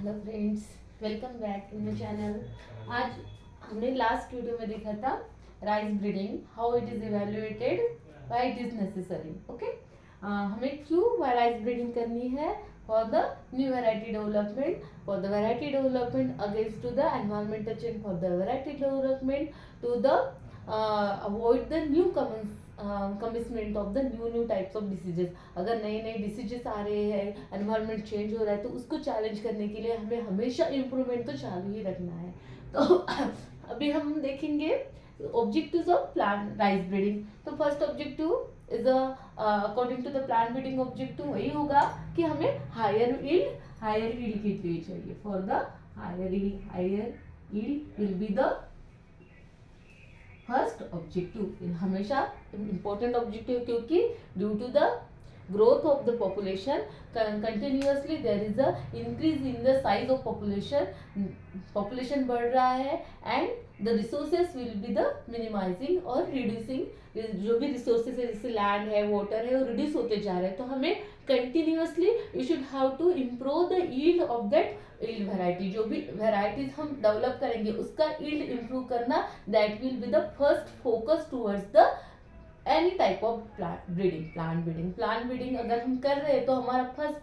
Hello friends, welcome back in my channel. आज हमने last video में देखा था rice breeding, how it is evaluated, why it is necessary. Okay, हमें क्यों राइस ब्रीडिंग करनी है? For the new variety development, for the variety development against to the environmental change, for the variety development to the avoid the new commitment of the new types of diseases. अगर नए नए diseases आ रहे हैं, environment change हो रहा है, तो उसको चैलेंज करने के लिए हमें हमेशा इम्प्रूवमेंट तो चालू ही रखना है। तो अभी हम देखेंगे objectives of plant rice breeding. तो first objective is according to the plant breeding objective वही होगा कि हमें हायर यील्ड के लिए चाहिए। For the higher yield will be the first objective, हमेशा इंपॉर्टेंट ऑब्जेक्टिव, क्योंकि due to the growth of the population continuously there is a increase in the size of population बढ़ रहा है and the resources will be the minimizing और reducing। जो भी resources है जैसे land है, water है, वो reduce होते जा रहे हैं, तो हमें continuously you should have to improve the yield of that yield variety। जो भी varieties हम develop करेंगे उसका yield improve करना, that will be the first focus towards the any type of plant breeding अगर हम कर रहे हैं तो हमारा फर्स्ट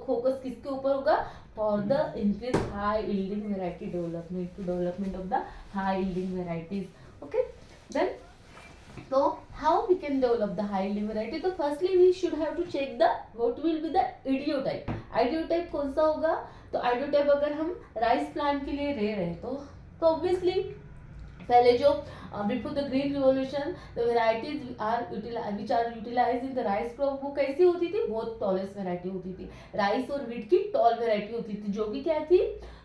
फोकस किसके ऊपर होगा? For the increase high yielding variety development of the high yielding varieties. Okay, then तो how we can develop the high yielding variety? तो firstly we should have to check the what will be the ideotype. Ideotype कौन सा होगा? तो ideotype अगर हम rice plant के लिए ले रहे हैं तो ऑब्वियसली पहले जो before the green revolution the varieties which are utilize in the rice crop, वो कैसी होती थी? बहुत टॉलेस्ट वेराइटी होती थी। राइस और व्हीट की टॉल वेराइटी होती थी, जो कि क्या थी?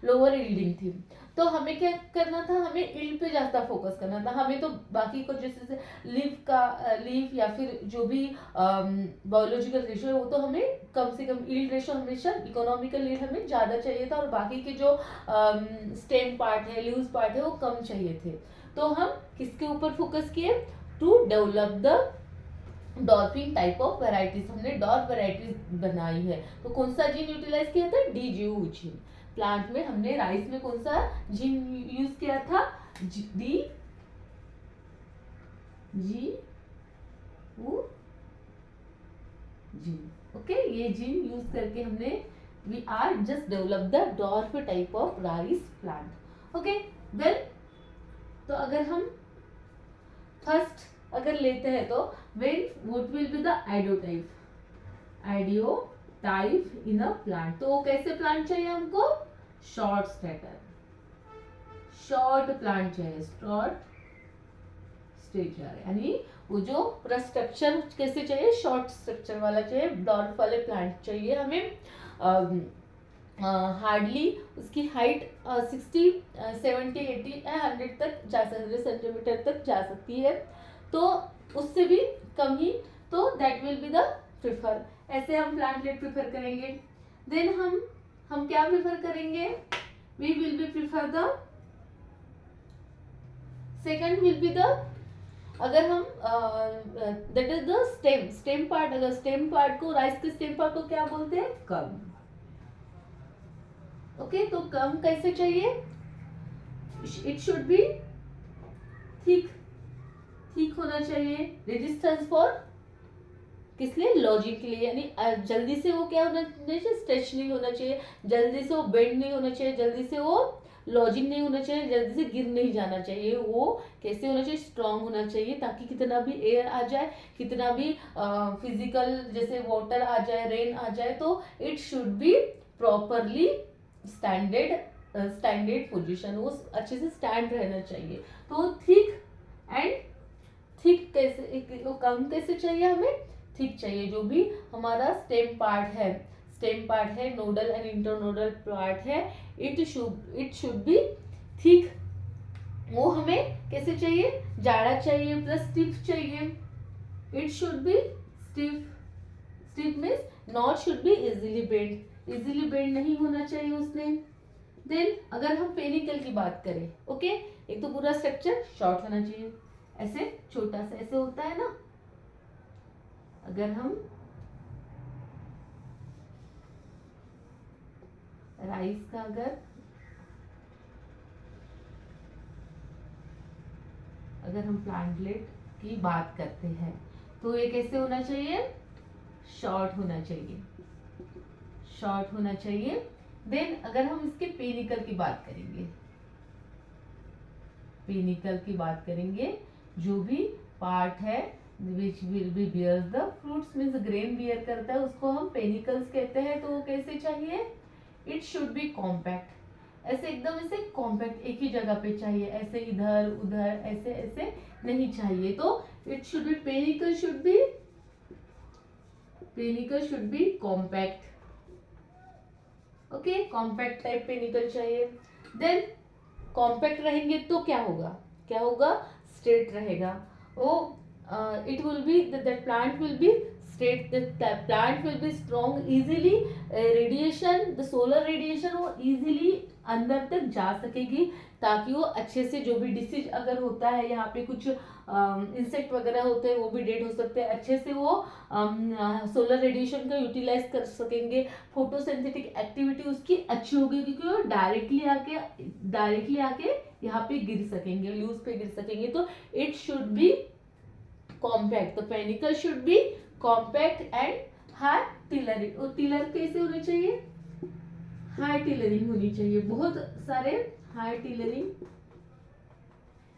लोअर यील्डिंग थी। तो हमें क्या करना था? हमें यील्ड पे ज्यादा फोकस करना था। हमें तो बाकी को जैसे लीफ या फिर जो भी बायोलॉजिकल रेशियो है वो तो हमें कम से कम, यील्ड रेशियो हमेशा इकोनॉमिकल यील्ड हमें ज्यादा चाहिए था और बाकी के जो स्टेम पार्ट है, लीव्स पार्ट है, वो कम चाहिए थे। तो हम किसके ऊपर फोकस किए? To develop the dwarfing type of varieties. हमने डॉर्फ वेराइटीज बनाई है। तो कौन सा जीन यूटिलाइज किया था? DGU gene. प्लांट में हमने राइस में कौन सा जीन यूज किया था? D G gene. ओके, ये जीन यूज करके हमने we are just develop the dwarf type of rice plant. Okay, then तो अगर हम फर्स्ट अगर लेते हैं तो when what will be the ideotype in a plant. तो कैसे प्लांट चाहिए हमको? शॉर्ट स्टेटर, शॉर्ट प्लांट चाहिए, शॉर्ट स्टेचर, यानी वो जो पूरा स्ट्रक्चर कैसे चाहिए? शॉर्ट स्ट्रक्चर वाला चाहिए, डॉर्फ वाले प्लांट चाहिए हमें। हार्डली उसकी हाइट 60 70 80 100 तक जा सकती, 100 सेंटीमीटर तक जा सकती है, तो उससे भी कम ही, तो that will be the prefer. ऐसे हम प्लांट लेट प्रिफर करेंगे। देन हम क्या प्रिफर करेंगे? We will be prefer the second will be the, अगर हम that is the stem part. अगर स्टेम पार्ट को, राइस के स्टेम पार्ट को क्या बोलते हैं? कम। ओके, तो कम कैसे चाहिए? इट शुड बी ठीक होना चाहिए। रेजिस्टेंस फॉर किस लिए? लॉजिंग के लिए, यानी जल्दी से वो क्या होना चाहिए? स्ट्रेच नहीं होना चाहिए, जल्दी से वो बेंड नहीं होना चाहिए, जल्दी से वो लॉजिंग नहीं होना चाहिए, जल्दी से गिर नहीं जाना चाहिए। वो कैसे होना चाहिए? स्ट्रांग होना चाहिए, ताकि कितना भी एयर आ जाए, कितना भी फिजिकल जैसे वाटर आ जाए, रेन आ जाए, तो it should be properly standard position, वो अच्छे से स्टैंड रहना चाहिए। तो थिक कैसे, वो कम कैसे चाहिए? हमें थिक चाहिए। जो भी हमारा स्टेम पार्ट है, नोडल एंड इंटरनोडल पार्ट है, इट शुड बी थिक। वो हमें कैसे चाहिए? जाड़ा चाहिए प्लस स्टिफ चाहिए। It should B stiff means not should be easily bend नहीं होना चाहिए उसने। देन अगर हम पेनिकल की बात करें, ओके, एक तो पूरा स्ट्रक्चर शॉर्ट होना चाहिए, ऐसे छोटा सा ऐसे होता है ना। अगर हम साइज का अगर हम प्लांटलेट की बात करते हैं तो ये कैसे होना चाहिए, शॉर्ट होना चाहिए, शॉर्ट होना चाहिए। देन अगर हम इसके पेनिकल की बात करेंगे, पेनिकल की बात करेंगे, जो भी पार्ट है which will be bear the fruits, means grain bear करता है, उसको हम पेनिकल्स कहते हैं। तो वो कैसे चाहिए, इट शुड बी कॉम्पैक्ट, ऐसे एकदम ऐसे कॉम्पैक्ट एक ही जगह पे चाहिए, ऐसे इधर उधर ऐसे ऐसे नहीं चाहिए। तो it should B panicle should be compact, okay, compact type panicle चाहिए। देन कॉम्पैक्ट रहेंगे तो क्या होगा, क्या होगा, स्ट्रेट रहेगा वो, it will B that plant will be straight, that plant will be strong, easily radiation, the solar radiation वो इजीली अंदर तक जा सकेगी, ताकि वो अच्छे से जो भी डिसीज अगर होता है, यहाँ पे कुछ इंसेक्ट वगैरह होते हैं वो भी डेड हो सकते हैं, अच्छे से वो सोलर रेडिएशन का यूटिलाइज कर सकेंगे, फोटोसिंथेटिक एक्टिविटी उसकी अच्छी होगी, क्योंकि वो डायरेक्टली आके यहाँ पे गिर सकेंगे, लीव्स पे गिर सकेंगे। तो इट शुड बी कॉम्पैक्ट, तो panicle should be compact and high tillering. और टिलर कैसे होने चाहिए, हाई टिलरिंग होनी चाहिए, बहुत सारे हाई टिलरिंग,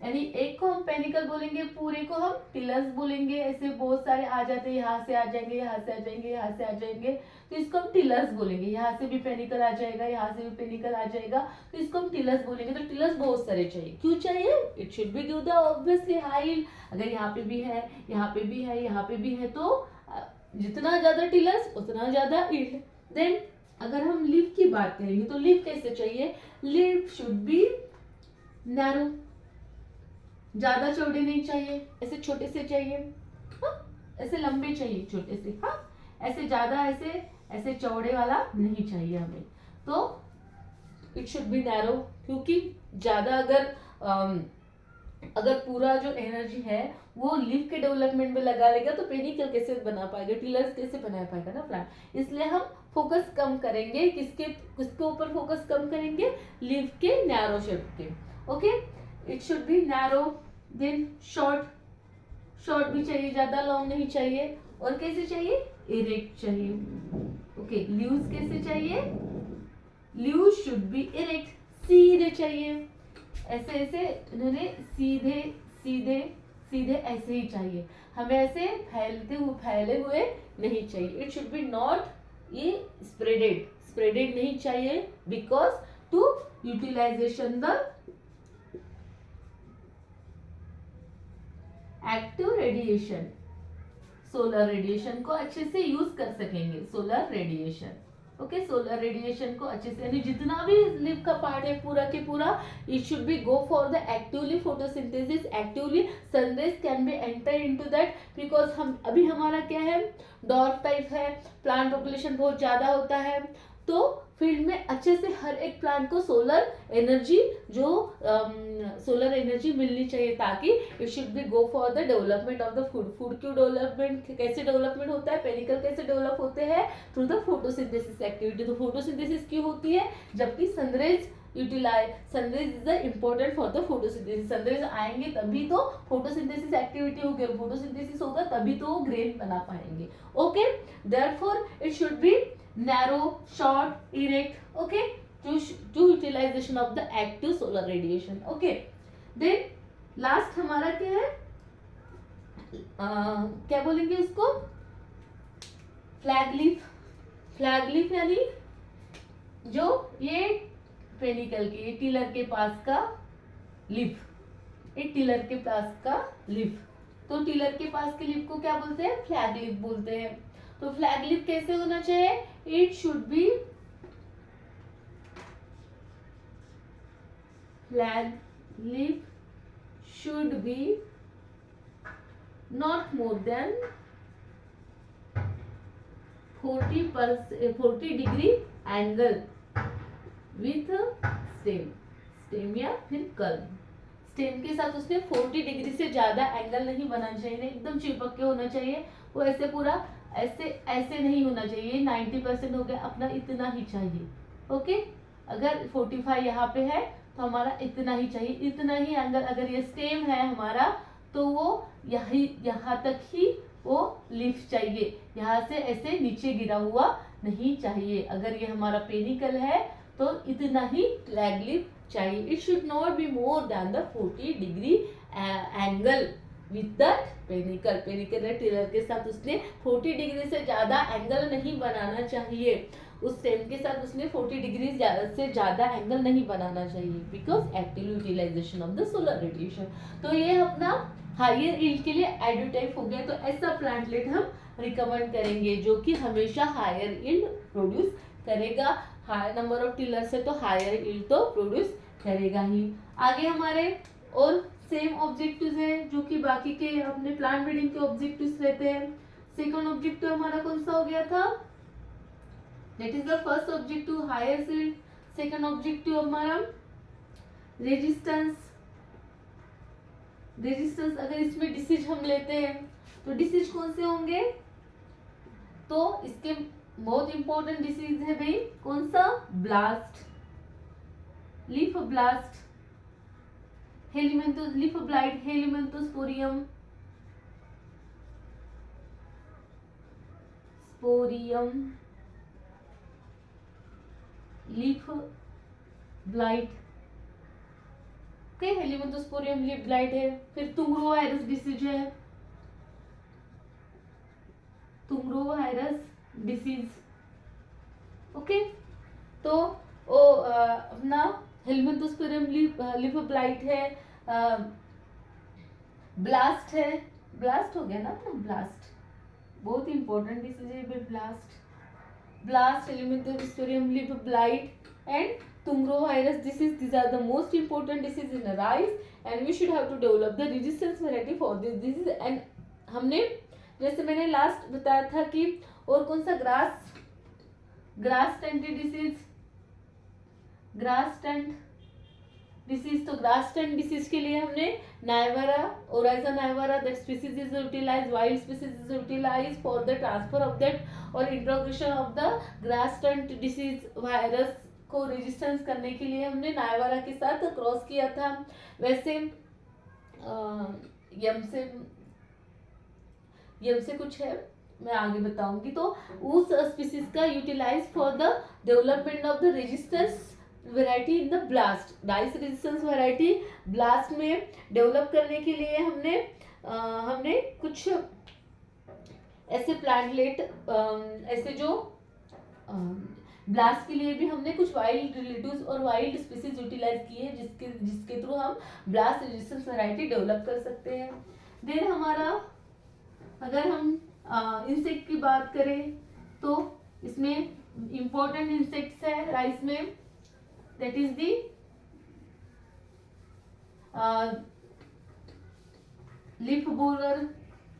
यानी एक को हम पेनिकल बोलेंगे, पूरे को हम टिलर्स बोलेंगे, ऐसे बहुत सारे आ जाते हैं, यहाँ से आ जाएंगे, यहाँ से आ जाएंगे, यहाँ से आ जाएंगे, तो इसको हम टिलर्स बोलेंगे। यहाँ से भी पेनिकल आ जाएगा, यहाँ से भी पेनिकल आ जाएगा, तो इसको हम टिलर्स बोलेंगे। तो टिलर्स बहुत सारे चाहिए, क्यों चाहिए, it should B give the obviously high, अगर यहाँ पे भी है, यहाँ पे भी है, यहाँ पे भी है, तो जितना ज्यादा टिलर्स उतना ज्यादा ईल्ड। देन अगर हम लीफ की बात करेंगे तो लीफ कैसे चाहिए, लीफ शुड बी नैरो, ज्यादा चौड़े नहीं चाहिए, ऐसे छोटे से चाहिए, हाँ? ऐसे लंबे चाहिए, छोटे से, हाँ, ऐसे ज्यादा ऐसे चौड़े वाला नहीं चाहिए हमें। तो इट शुड बी नैरो, क्योंकि ज्यादा अगर पूरा जो एनर्जी है वो लीफ के डेवलपमेंट में लगा लेगा, तो पेनिकल कैसे बना पाएगा, टिलर्स कैसे बना पाएगा ना प्लांट। इसलिए हम फोकस कम करेंगे, किसके ऊपर फोकस कम करेंगे, लीफ के नैरो शेप के, okay. It should be narrow, then short भी चाहिए, ज्यादा लॉन्ग नहीं चाहिए। और कैसे चाहिए, इरेक्ट चाहिए, ओके। लीव्स कैसे चाहिए, लीव्स शुड बी इरेक्ट, सीधे चाहिए, ऐसे ऐसे इन्होंने सीधे सीधे सीधे ऐसे ही चाहिए, हमें ऐसे फैले हुए नहीं चाहिए। इट शुड बी नॉट ये स्प्रेडेड नहीं चाहिए, because to utilization the active radiation, solar radiation को अच्छे से यूज कर सकेंगे, solar radiation, okay. Solar radiation को अच्छे से, यानी जितना भी लीफ का पार्ट है पूरा के पूरा, it should be go for the actively photosynthesis, actively sun rays can be enter into that, because हम अभी हमारा क्या है, डॉर्फ टाइप है, प्लांट पॉपुलेशन बहुत ज्यादा होता है, तो फील्ड में अच्छे से हर एक प्लांट को सोलर एनर्जी मिलनी चाहिए, ताकि it should be go for the development of the food क्यों डेवलपमेंट, कैसे डेवलपमेंट होता है, पेनिकल कैसे डेवलप होते हैं, थ्रू द फोटोसिंथेसिस एक्टिविटी। तो फोटोसिंथेसिस क्यों होती है, जबकि sun rays is the important for the photosynthesis, sun rays आएंगे तभी तो फोटोसिंथेसिस एक्टिविटी होगी, फोटोसिंथेसिस होगा तभी तो वो ग्रेन बना पाएंगे, okay. Therefore it should B narrow, short, erect, okay, to utilization of the active solar radiation, okay. Then last हमारा क्या है, क्या बोलेंगे उसको, फ्लैग लीफ यानी जो ये पेनिकल के टिलर के पास का लीफ, ये टिलर के पास का लीफ, तो टिलर के पास के लीफ को क्या बोलते हैं, फ्लैग लीफ बोलते हैं। तो फ्लैग लीफ कैसे होना चाहिए, it should B flag leaf should be not more than 40 degree angle with stem या फिर कल्म, स्टेम के साथ उसने 40 डिग्री से ज्यादा एंगल नहीं बनाना चाहिए, एकदम चिपक के होना चाहिए, वो ऐसे पूरा ऐसे नहीं होना चाहिए। 90% हो गया अपना, इतना ही चाहिए, ओके। अगर 45 यहाँ पे है तो हमारा इतना ही चाहिए, इतना ही एंगल। अगर ये स्टेम है हमारा तो वो यहाँ तक ही वो लीफ चाहिए, यहाँ से ऐसे नीचे गिरा हुआ नहीं चाहिए। अगर ये हमारा पेनिकल है तो इतना ही फ्लैग लीफ चाहिए। It should not be more than the 40 degree angle with that panicle. Panicle tiller के साथ उसने 40 डिग्री से ज्यादा एंगल नहीं बनाना चाहिए, उस स्टेम के साथ उसने 40 डिग्री से ज्यादा एंगल नहीं बनाना चाहिए, because active utilization of the solar radiation. तो ये अपना हायर यील्ड के लिए एडोटाइप हो गया। तो ऐसा प्लांटलेट हम रिकमेंड करेंगे जो कि हमेशा हायर यील्ड प्रोड्यूस करेगा। हायर नंबर ऑफ टिलर से तो हायर यील्ड तो प्रोड्यूस करेगा ही। आगे हमारे और सेम ऑब्जेक्टिव्स हैं जो कि बाकी के अपने प्लांट ब्रीडिंग के ऑब्जेक्टिव्स रहते हैं। सेकंड ऑब्जेक्टिव हमारा कौन सा हो गया था? That is the first objective higher yield. Second objective हमारा रेजिस्टेंस। रेजिस्टेंस अगर इसमें डिसीज हम लेते हैं तो डिसीज कौन से होंगे? तो इसके बहुत इंपॉर्टेंट डिसीज है भाई, कौन सा? Blast, leaf blast, helminthos, leaf blight, helminthosporium, sporium, leaf blight. Okay, helminthosporium, leaf blight है। फिर तुंगरो वायरस डिसीज है, तुंगरो वायरस डिसीज। ओके, तो अपना हेलिमेंथोस्पोरियम लीफ ब्लाइट है, ब्लास्ट है, ब्लास्ट हो गया ना अपना, ब्लास्ट बहुत इंपॉर्टेंट डिसीज है blast. Blast, helminthosporium leaf blight and tungro virus disease, these are the most important disease in the rice and we should have to develop the resistance variety for this disease। and हमने जैसे मैंने last बताया था कि और कौन सा grass stunt disease, grass stunt disease. तो ग्रास टेंट डिसीज के लिए हमने nivara, oryza nivara, that species is utilized, wild species is utilized for the transfer of that और introgression of the grass stunt disease virus को resistance करने के लिए हमने नाइवारा के साथ क्रॉस किया था। वैसे यम से कुछ है, मैं आगे बताऊंगी। तो उस स्पीसीज का utilize for the development of the resistance variety in the blast, rice resistance variety blast में डेवलप करने के लिए हमने कुछ ऐसे प्लांटलेट, ऐसे जो ब्लास्ट के लिए भी हमने कुछ वाइल्ड रिलेटिव्स और वाइल्ड स्पीसीज यूटिलाइज किए हैं जिसके थ्रू हम ब्लास्ट रेजिस्टेंस वैरायटी डेवलप कर सकते हैं। देन हमारा अगर हम इंसेक्ट की बात करें तो इसमें इंपॉर्टेंट इंसेक्ट्स है राइस में, that is the leaf borer,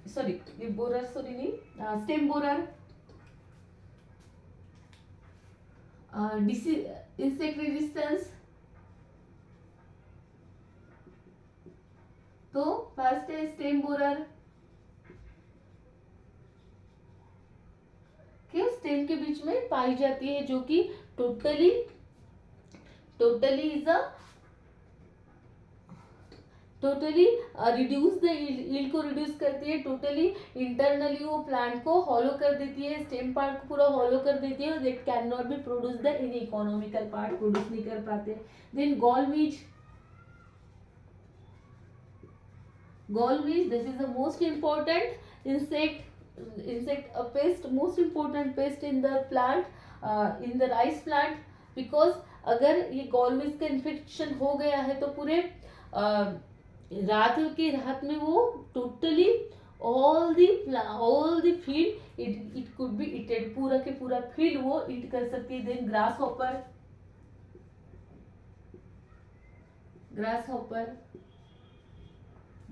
stem borer, insect resistance. तो फर्स्ट है स्टेम बोरर, के स्टेम के बीच में पाई जाती है जो कि टोटली रिड्यूस द यील्ड को रिड्यूस करती है। टोटली इंटरनली वो प्लांट को हॉलो कर देती है, स्टेम पार्ट को पूरा हॉलो कर देती है, that can not be produce the in economical part, produce नहीं कर पाते। Then gall midges, this is the most important insect, a pest, most important pest in the plant, in the rice plant, because अगर ये गॉलमीज का infection हो गया है तो पूरे रात में वो totally all the field it could be eaten, पूरा के पूरा फील्ड वो ईट कर सकती है। Then grasshopper,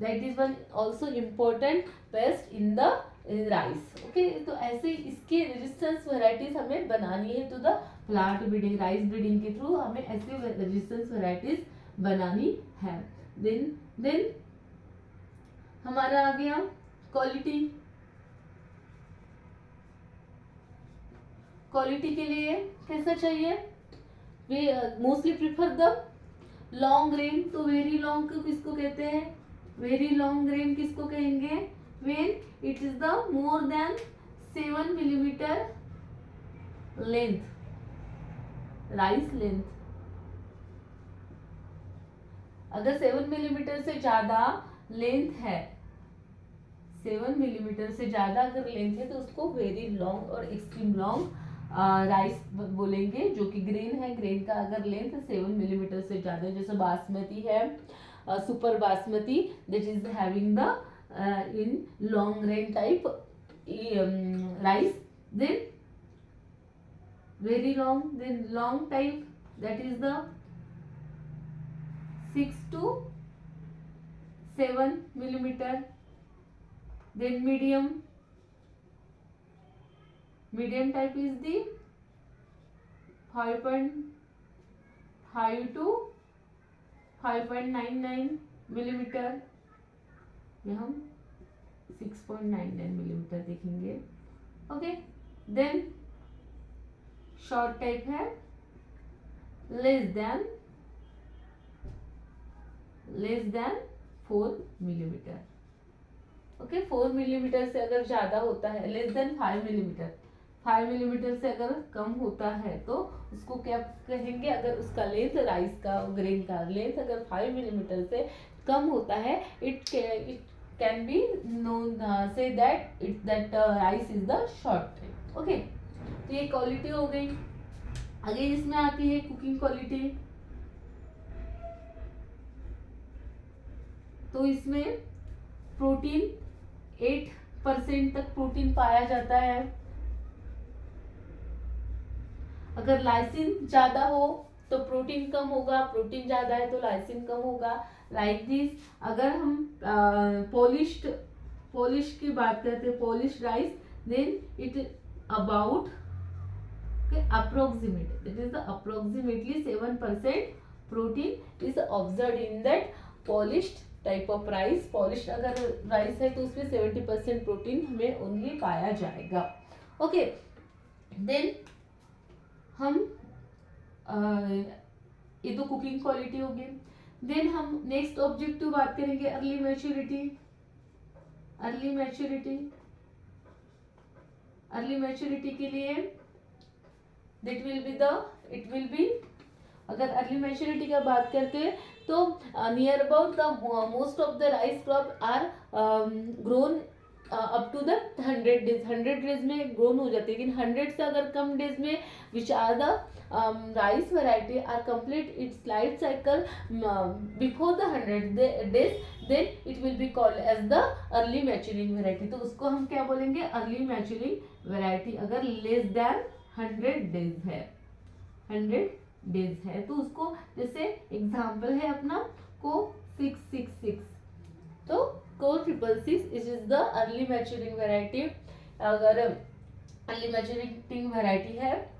that is one also important pest in the rice. Okay, तो ऐसे इसके रेजिस्टेंस वैरायटीज हमें बनानी है। तो the plant breeding, rice breeding के थ्रू हमें ऐसे रेजिस्टेंस वैरायटीज बनानी है। देन हमारा आ गया क्वालिटी। क्वालिटी के लिए कैसा चाहिए? वे mostly prefer the long grain. तो वेरी लॉन्ग को किसको कहते हैं, वेरी लॉन्ग ग्रेन किसको कहेंगे, when it is the more than 7 millimetre length, rice length. अगर 7 मिलीमीटर से ज्यादा लेंथ है, 7 मिलीमीटर से ज्यादा अगर लेंथ है तो उसको वेरी लॉन्ग और एक्सट्रीम लॉन्ग राइस बोलेंगे, जो कि ग्रेन है। ग्रेन का अगर लेंथ 7 मिलीमीटर से ज्यादा, जैसे बासमती है, super basmati, that is having the in long grain type rice, then very long, then long type, that is the 6 to 7 millimeter, then medium type is the 5.5 to 5.99 millimeter, ये हम 6.99 millimetre देखेंगे। Okay, then short type है less than 4 millimetre. Okay, 4 millimetre से अगर ज्यादा होता है, less than 5 millimetre, 5 millimetre से अगर कम होता है तो उसको क्या कहेंगे, अगर उसका लेंथ, राइस का ग्रेन का लेंथ अगर 5 मिलीमीटर से कम होता है, it can be known say that rice is the short type. Okay, तो ये क्वालिटी हो गई। आगे इसमें आती है कुकिंग क्वालिटी। तो इसमें प्रोटीन 8% तक प्रोटीन पाया जाता है। अगर लाइसिन ज्यादा हो तो प्रोटीन कम होगा, प्रोटीन ज्यादा है तो लाइसिन कम होगा। लाइक दिस, अगर हम पॉलिश की बात करते हैं, polish rice, then it about approximate, that is the approximately 7% protein is observed in that polished type of rice। polished अगर राइस है तो उसमें 70% प्रोटीन हमें ओनली पाया जाएगा। ओके, देन हम ये तो कुकिंग क्वालिटी हो गई। देन हम नेक्स्ट ऑब्जेक्टिव बात करेंगे अर्ली मैच्योरिटी। अर्ली मैच्योरिटी के लिए it will be, अगर अर्ली मैच्योरिटी का बात करते हैं तो near about the most of the rice crop are grown up to the 100 days. 100 days में ग्रोन हो जाती है, लेकिन 100 से अगर कम डेज में which are the rice variety are complete its life cycle before the 100 days, then it will be called as the early maturing variety. तो उसको हम क्या बोलेंगे, अर्ली मैच्योरिंग वेराइटी। अगर लेस देन 100 डेज है, 100 डेज है तो उसको, जैसे एग्जाम्पल है अपना को 666, तो को 666 is the early maturing variety. अगर अर्ली मैच्योरिंग वेराइटी है,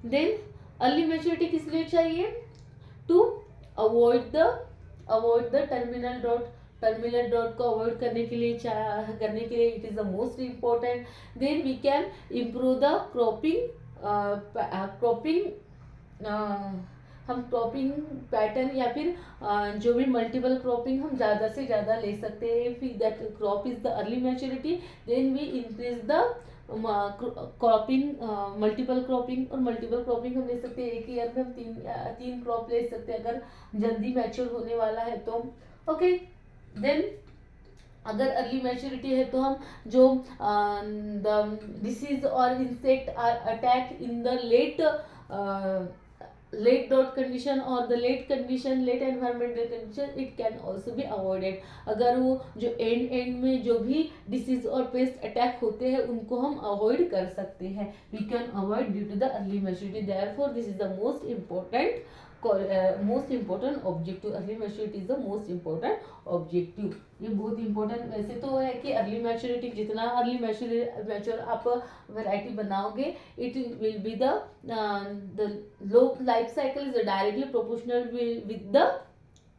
देन अर्ली मैच्योरिटी किस लिए चाहिए, to avoid the terminal drought को अवॉइड करने के लिए it is the most important. Then we can improve the cropping हम क्रॉपिंग पैटर्न या फिर जो भी मल्टीपल क्रॉपिंग हम ज़्यादा से ज़्यादा ले सकते हैं। फिर that crop is the early maturity, then we increase the cropping, multiple cropping. और मल्टीपल क्रॉपिंग हम ले सकते हैं, एक ईयर में हम तीन क्रॉप ले सकते हैं अगर जल्दी मैच्योर होने वाला है तो। ओके, देन अगर अर्ली मैच्योरिटी है तो हम जो द डिसीज और insect are attack in the late drought condition और the late environmental condition, it can also be avoided. अगर वो जो एंड में जो भी डिसीज और पेस्ट अटैक होते हैं उनको हम अवॉइड कर सकते हैं, we can avoid due to the early maturity. Therefore this is the most important objective. Early maturity is the most important objective. ये बहुत इंपॉर्टेंट वैसे तो है कि अर्ली मैच्योरिटी, जितना अर्ली मैच्योर आप वैरायटी बनाओगे, it will be the low life cycle is directly proportional with the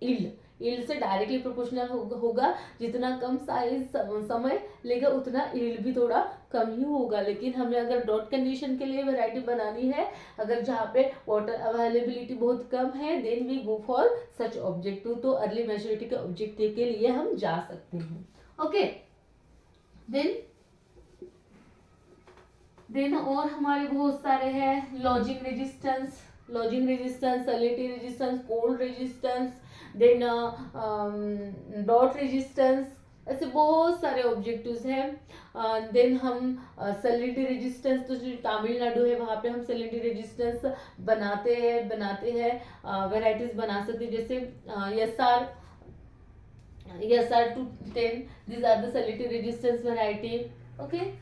yield. Yield से डायरेक्टली प्रोपोर्शनल होगा। जितना कम साइज समय लेगा उतना यील्ड भी थोड़ा कम ही होगा। लेकिन हमें अगर ड्रॉट कंडीशन के लिए वैरायटी बनानी है, अगर जहाँ पे वाटर अवेलेबिलिटी बहुत कम है, then we go for such objective. तो अर्ली मैच्योरिटी के ऑब्जेक्टिव के लिए हम जा सकते हैं। ओके, देन और हमारे बहुत सारे हैं, lodging resistance, salinity resistance, cold resistance, then डॉट रेजिस्टेंस, ऐसे बहुत सारे ऑब्जेक्टिव्स हैं। देन हम सैलिनिटी रेजिस्टेंस, तो जो तमिलनाडु है वहाँ पे हम सैलिनिटी रेजिस्टेंस बनाते हैं वेराइटीज बना सकते हैं। जैसे SR210, these are the salinity resistance variety. Okay,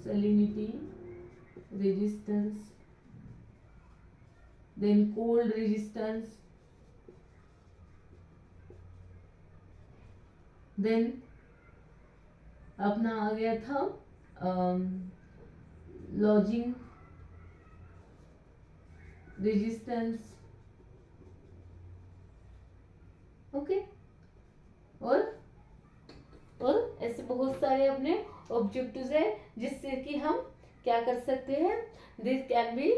salinity resistance, then cold resistance, then अपना आ गया था लॉजिंग रेजिस्टेंस। ओके, और ऐसे बहुत सारे अपने ऑब्जेक्टिव्स है जिससे कि हम क्या कर सकते हैं, this can be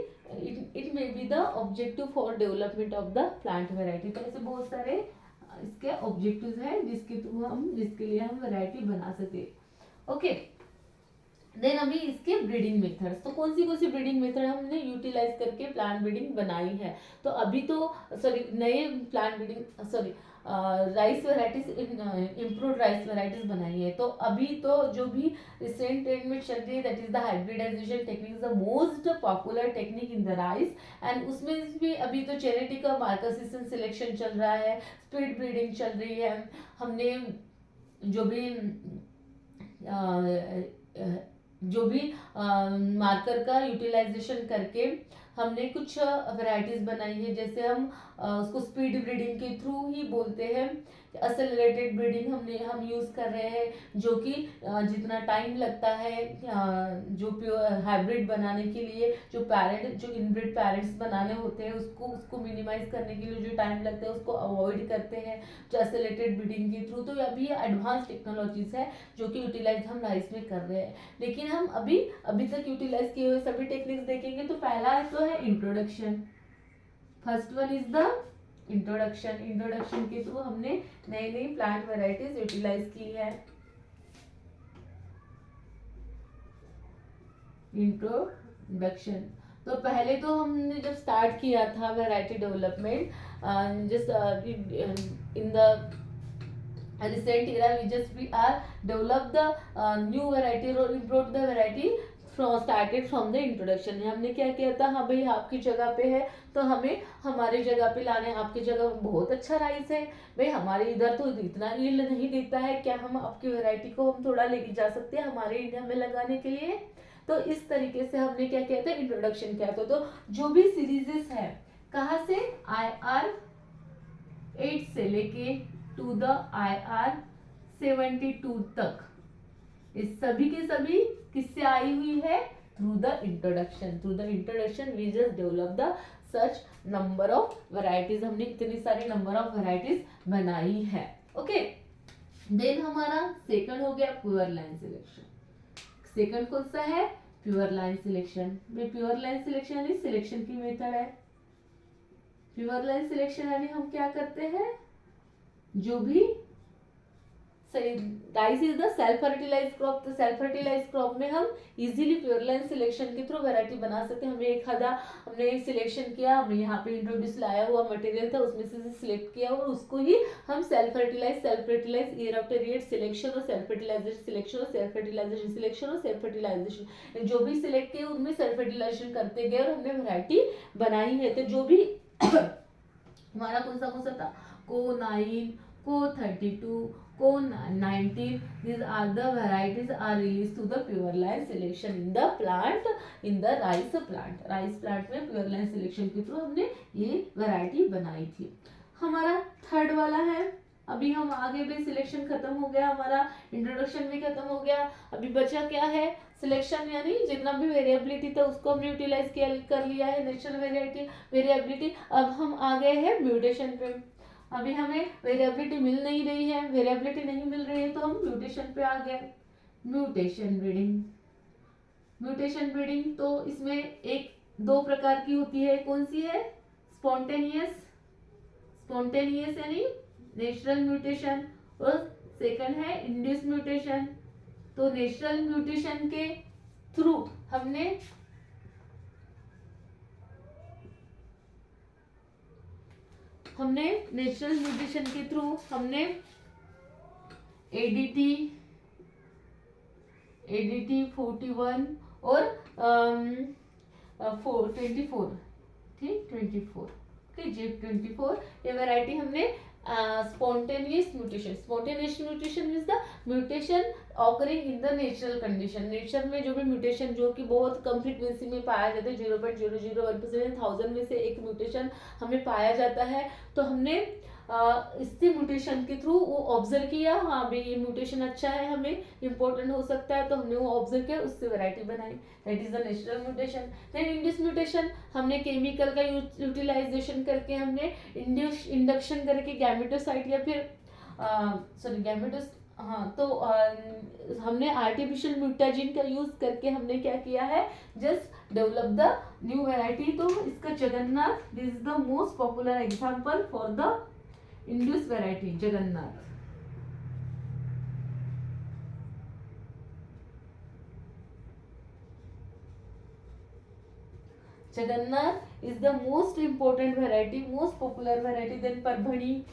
it may be the objective for development of the plant variety. तो ऐसे बहुत सारे इसके ऑब्जेक्टिव्स हैं जिसके लिए हम वैरायटी बना सकते। ओके, देन अभी इसके ब्रीडिंग मेथड्स, तो कौन सी ब्रीडिंग मेथड हमने यूटिलाइज करके प्लांट ब्रीडिंग बनाई है। तो अभी तो नए plant breeding rice varieties, improved rice varieties बनाई है। तो अभी तो जो भी रिसेंट ट्रेंड में चल रही है, that is the hybridization technique, the most popular technique in the rice. And उसमें भी अभी तो जेनेटिक और मार्कर सिलेक्शन चल रहा है, स्पीड ब्रीडिंग चल रही है। हमने जो भी मार्कर का यूटिलाइजेशन करके हमने कुछ वैरायटीज बनाई है। जैसे हम उसको स्पीड ब्रीडिंग के थ्रू ही बोलते हैं, एक्सेलरेटेड ब्रीडिंग हम यूज कर रहे हैं, जो कि जितना टाइम लगता है जो प्योर हाइब्रिड बनाने के लिए, जो इनब्रिड पेरेंट्स बनाने होते हैं उसको मिनिमाइज करने के लिए जो टाइम लगता है उसको अवॉइड करते हैं जो एक्सेलरेटेड ब्रीडिंग के थ्रू। तो अभी एडवांस टेक्नोलॉजीज है जो कि यूटिलाइज हम राइस में कर रहे हैं। लेकिन हम अभी तक यूटिलाइज किए हुए सभी टेक्निक्स देखेंगे तो पहला तो है introduction. First one is the introduction के थ्रू हमने नई प्लांट वेराइटीज यूटिलाइज की है। इंट्रोडक्शन, तो पहले तो हमने जब स्टार्ट किया था variety development, in the recent era we are develop the new variety or improve the variety started from the introduction। हमने क्या किया था, हाँ भाई आपकी जगह पे है तो हमें हमारे जगह पे लाना है। आपकी जगह बहुत अच्छा राइस है भाई, हमारे इधर तो इतना यील्ड नहीं देता है, क्या हम आपकी वैरायटी को हम थोड़ा लेके जा सकते हैं हमारे इंडिया में लगाने के लिए। तो इस तरीके से हमने क्या किया था, इंट्रोडक्शन किया था। तो जो भी सीरीजेस है, कहाँ से, IR8 से लेके टू द IR72 तक, इस सभी के सभी किससे आई हुई है, through the introduction we just develop the such number of varieties. हमने इतनी सारी नंबर ऑफ वैरायटीज बनाई है। ओके, देन हमारा सेकंड हो गया प्योर लाइन सिलेक्शन। सेकंड कौन सा है, pure line selection. Pure line selection यानी सिलेक्शन की मेथड है। प्योर लाइन सिलेक्शन यानी हम क्या करते हैं, जो भी rice is the self fertilize crop, तो सेल्फ फर्टिलाइज क्रॉप में हम इजीली प्योर लाइन सिलेक्शन के थ्रू वैरायटी बना सकते हैं। हमने सिलेक्शन किया, हमने यहाँ पे इंट्रोड्यूस लाया हुआ मटेरियल था उसमें से सिलेक्ट किया और उसको ही हम self fertilize year after year selection और सेल्फ फर्टिलाइजेशन सिलेक्शन और सेल्फ फर्टिलाइजेशन सिलेक्शन और सेल्फ फर्टिलाइजेशन, जो भी सिलेक्ट किए उनमें सेल्फ फर्टिलाइजेशन करते गए और हमने वैरायटी बनाई है। तो जो भी हमारा कौन सा था, Co9, Co32, Co19, these are the varieties are released to the pure line selection in the rice plant में pure line selection के थ्रू हमने ये वैरायटी बनाई थी। हमारा थर्ड वाला है अभी हम आगे भी सिलेक्शन खत्म हो गया, हमारा इंट्रोडक्शन भी खत्म हो गया। अभी बचा क्या है, सिलेक्शन, यानी जितना भी वेरिएबिलिटी था उसको हमने यूटिलाइज किया कर लिया है, नेचुरल वेरिएबिलिटी। अब हम आ गए हैं म्यूटेशन पे। अभी हमें वेरिएबिलिटी मिल नहीं रही है, वेरिएबिलिटी नहीं मिल रही है तो हम म्यूटेशन पे आ गए। म्यूटेशन ब्रीडिंग, म्यूटेशन ब्रीडिंग तो इसमें एक दो प्रकार की होती है। कौन सी है, स्पॉन्टेनियस, स्पॉन्टेनियस यानी नेचुरल म्यूटेशन, और सेकंड है इंड्यूस म्यूटेशन। तो नेचुरल म्यूटेशन के थ्रू हमने नेचुरल म्यूटेशन के थ्रू हमने एडीटी 41 और 24, ठीक 24, ठीक J24, ये वैरायटी हमने spontaneous mutation. Spontaneous mutation means the mutation occurring in the natural condition. Nature में जो भी म्यूटेशन जो कि बहुत कम फ्रीक्वेंसी में पाया जाता है, 0.001% 1000 में से एक म्यूटेशन हमें पाया जाता है, तो हमने इससे म्यूटेशन के थ्रू वो ऑब्जर्व किया, हाँ भाई ये म्यूटेशन अच्छा है, हमें इंपॉर्टेंट हो सकता है, तो हमने वो ऑब्जर्व किया, उससे वैरायटी बनाई, that is the natural mutation. Then induce mutation, हमने केमिकल का यूटिलाइजेशन करके, हमने इंडक्शन करके गैमेटोसाइट या फिर गैमेटोस, हाँ तो हमने आर्टिफिशियल म्यूटाजिन का यूज करके हमने क्या किया है, just develop the new variety. तो इसका Jagannath, this is the most popular example for the induce variety, Jagannath. Jagannath is the most important variety, most popular variety. Then Parbhani,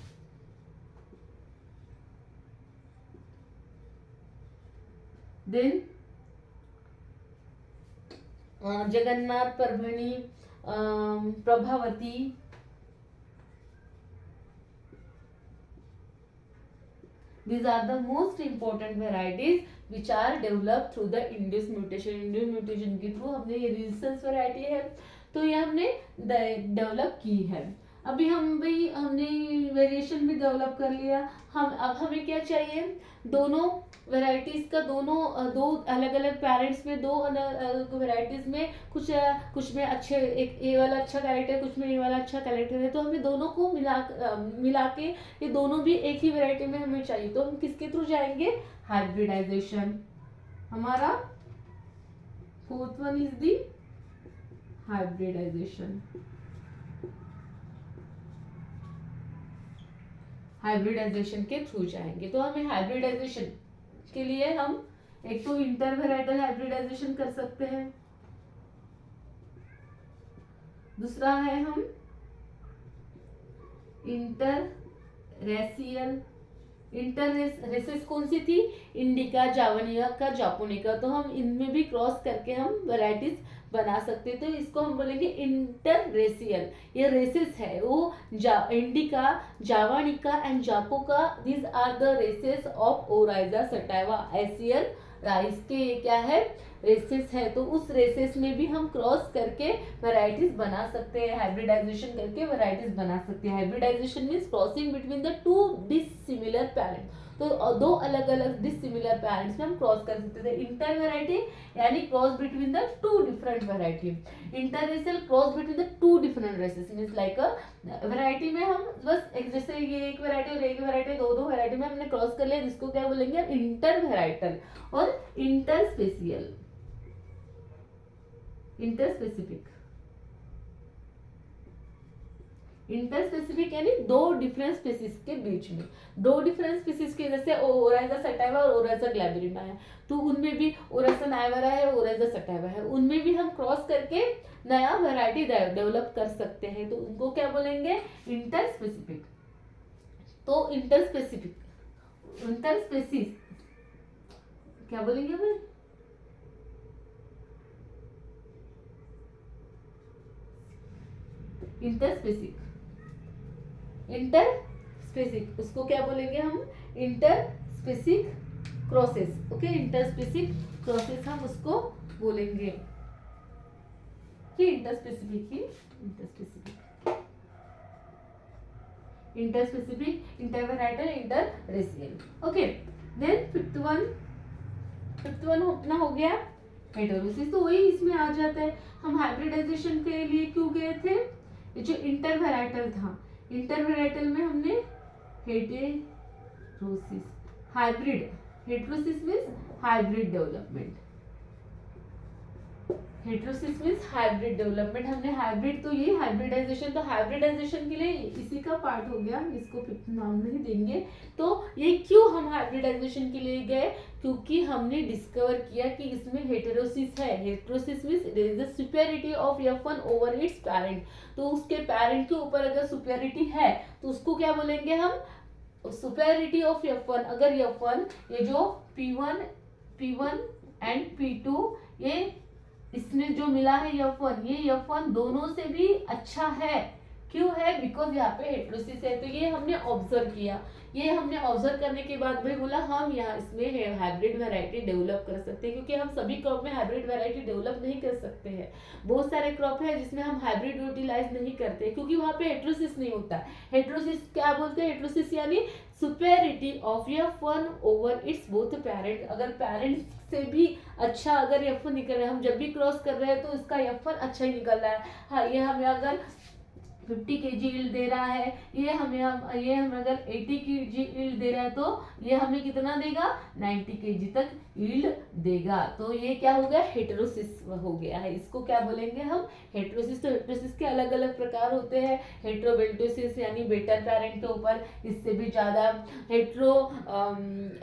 then Jagannath, Parbhani, Prabhavati, these are the most important varieties which are developed through the induced mutation. induced mutation के through हमने ये resistance variety है तो ये हमने develop की है। अभी हमने वेरिएशन भी डेवलप कर लिया। अब हमें क्या चाहिए, दोनों वैरायटीज का दो अलग अलग पेरेंट्स में, दो अलग वैरायटीज में कुछ में अच्छे, एक ए वाला अच्छा कैरेक्टर, कुछ में ए वाला अच्छा कैरेक्टर है, तो हमें दोनों को मिला के ये दोनों भी एक ही वैरायटी में हमें चाहिए, तो हम किसके थ्रू जाएंगे, हाइब्रिडाइजेशन। हमारा fourth one is the hybridization. Hybridization के थ्रू जाएंगे, तो हमें हाइब्रिडाइजेशन के लिए हम एक तो इंटरवेराइटल हाइब्रिडाइजेशन कर सकते हैं, दूसरा है हम इंटररेसियल। इंटररेसेस कौन सी थी, इंडिका, जावानिका, जापोनिका, तो हम इनमें भी क्रॉस करके हम वैरायटीज बना सकते हैं, तो इसको हम बोलेंगे इंटररेसियल। ये रेसेस है वो indica, javanica and japonica, these are the races of oryza sativa Asian rice के, ये क्या है, रेसेस है। तो उस रेसेस में भी हम क्रॉस करके वैरायटीज बना सकते हैं, हाइब्रिडाइजेशन करके वैरायटीज बना सकते हैं। Hybridization means crossing between the two dissimilar parent, तो दो अलग अलग डिसिमिलर पेरेंट्स में हम क्रॉस कर सकते थे। इंटर वेराइटी यानी cross between the two different variety, interracial cross between the two different races, means like a variety में हम बस एक, जैसे ये एक वैरायटी और एक वैरायटी, दो वैरायटी में हमने क्रॉस कर लिया, जिसको क्या बोलेंगे, इंटर वेराइटल और इंटर स्पेसियल, इंटरस्पेसिफिक। इंटरस्पेसिफिक यानी दो डिफरेंट स्पीसीज के बीच में, दो डिफरेंट स्पीसीज के, जैसे ओराइजा सटाइवा और ओराइजा ग्लैब्रिमा है, तो उनमें भी ओराइजा नाइवेरा है, ओराइजा सटाइवा है, उनमें भी हम क्रॉस करके नया वैरायटी डेवलप कर सकते हैं, तो उनको क्या बोलेंगे, इंटरस्पेसिफिक। तो इंटरस्पेसीज क्या बोलेंगे हमें, इंटरस्पेसिक उसको क्या बोलेंगे हम, interspecific crosses. Okay, interspecific crosses हम उसको बोलेंगे कि इंटरस्पेसिफिक ही interspecific. Interspecific, intervarietal, interracial. Okay, then fifth one अपना हो गया हेटेरोसिस. तो वही इसमें आ जाता है. हम हाइब्रिडाइजेशन के लिए क्यों गए थे? ये जो इंटरवेराइटल था, इंटरवेराइटल में हमने heterosis, hybrid, heterosis means hybrid development, heterosis means hybrid development. हमने हाइब्रिड, तो ये हाइब्रिडाइजेशन, तो हाइब्रिडाइजेशन के लिए इसी का पार्ट हो गया, इसको नाम नहीं देंगे. तो ये क्यों हम हाइब्रिडाइजेशन के लिए गए? क्योंकि हमने डिस्कवर किया कि इसमें हेटेरोसिस है. Heterosis means there is a superiority of F1 over its parent. तो उसके पेरेंट के ऊपर अगर सुपेरिटी है तो उसको क्या बोलेंगे हम? Superiority of F1. अगर F1, ये जो P1 एंड P2, ये इसमें जो मिला है F1, ये F1 दोनों से भी अच्छा है. क्यों है? बिकॉज यहाँ पे हेटेरोसिस है. तो ये हमने ऑब्जर्व किया. ये हमने ऑब्जर्व करने के बाद भाई बोला हम यहाँ इसमें हाइब्रिड वैरायटी डेवलप कर सकते हैं, क्योंकि हम सभी क्रॉप में हाइब्रिड वैरायटी डेवलप नहीं कर सकते हैं. बहुत सारे क्रॉप है जिसमें हम हाइब्रिड यूटिलाइज नहीं करते, क्योंकि वहाँ पे हेटेरोसिस नहीं होता. हेटेरोसिस क्या बोलते हैं? हेटेरोसिस यानी superiority of F1 over it's both parent. अगर पेरेंट से भी अच्छा अगर F1 निकल रहा है, हम जब भी क्रॉस कर रहे हैं तो इसका F1 अच्छा ही निकल रहा है. हाँ, ये हमें अगर 50 kg यील्ड दे रहा है, ये हमें अगर 80 kg यील्ड दे रहा है, तो ये हमें कितना देगा? 90 kg तक यील्ड देगा. तो ये क्या हो गया? हेटेरोसिस हो गया है. इसको क्या बोलेंगे हम? हेटेरोसिस. तो हेटेरोसिस के अलग अलग प्रकार होते हैं. हेटेरोबेल्टोसिस यानी बेटर पेरेंट के ऊपर इससे भी ज्यादा.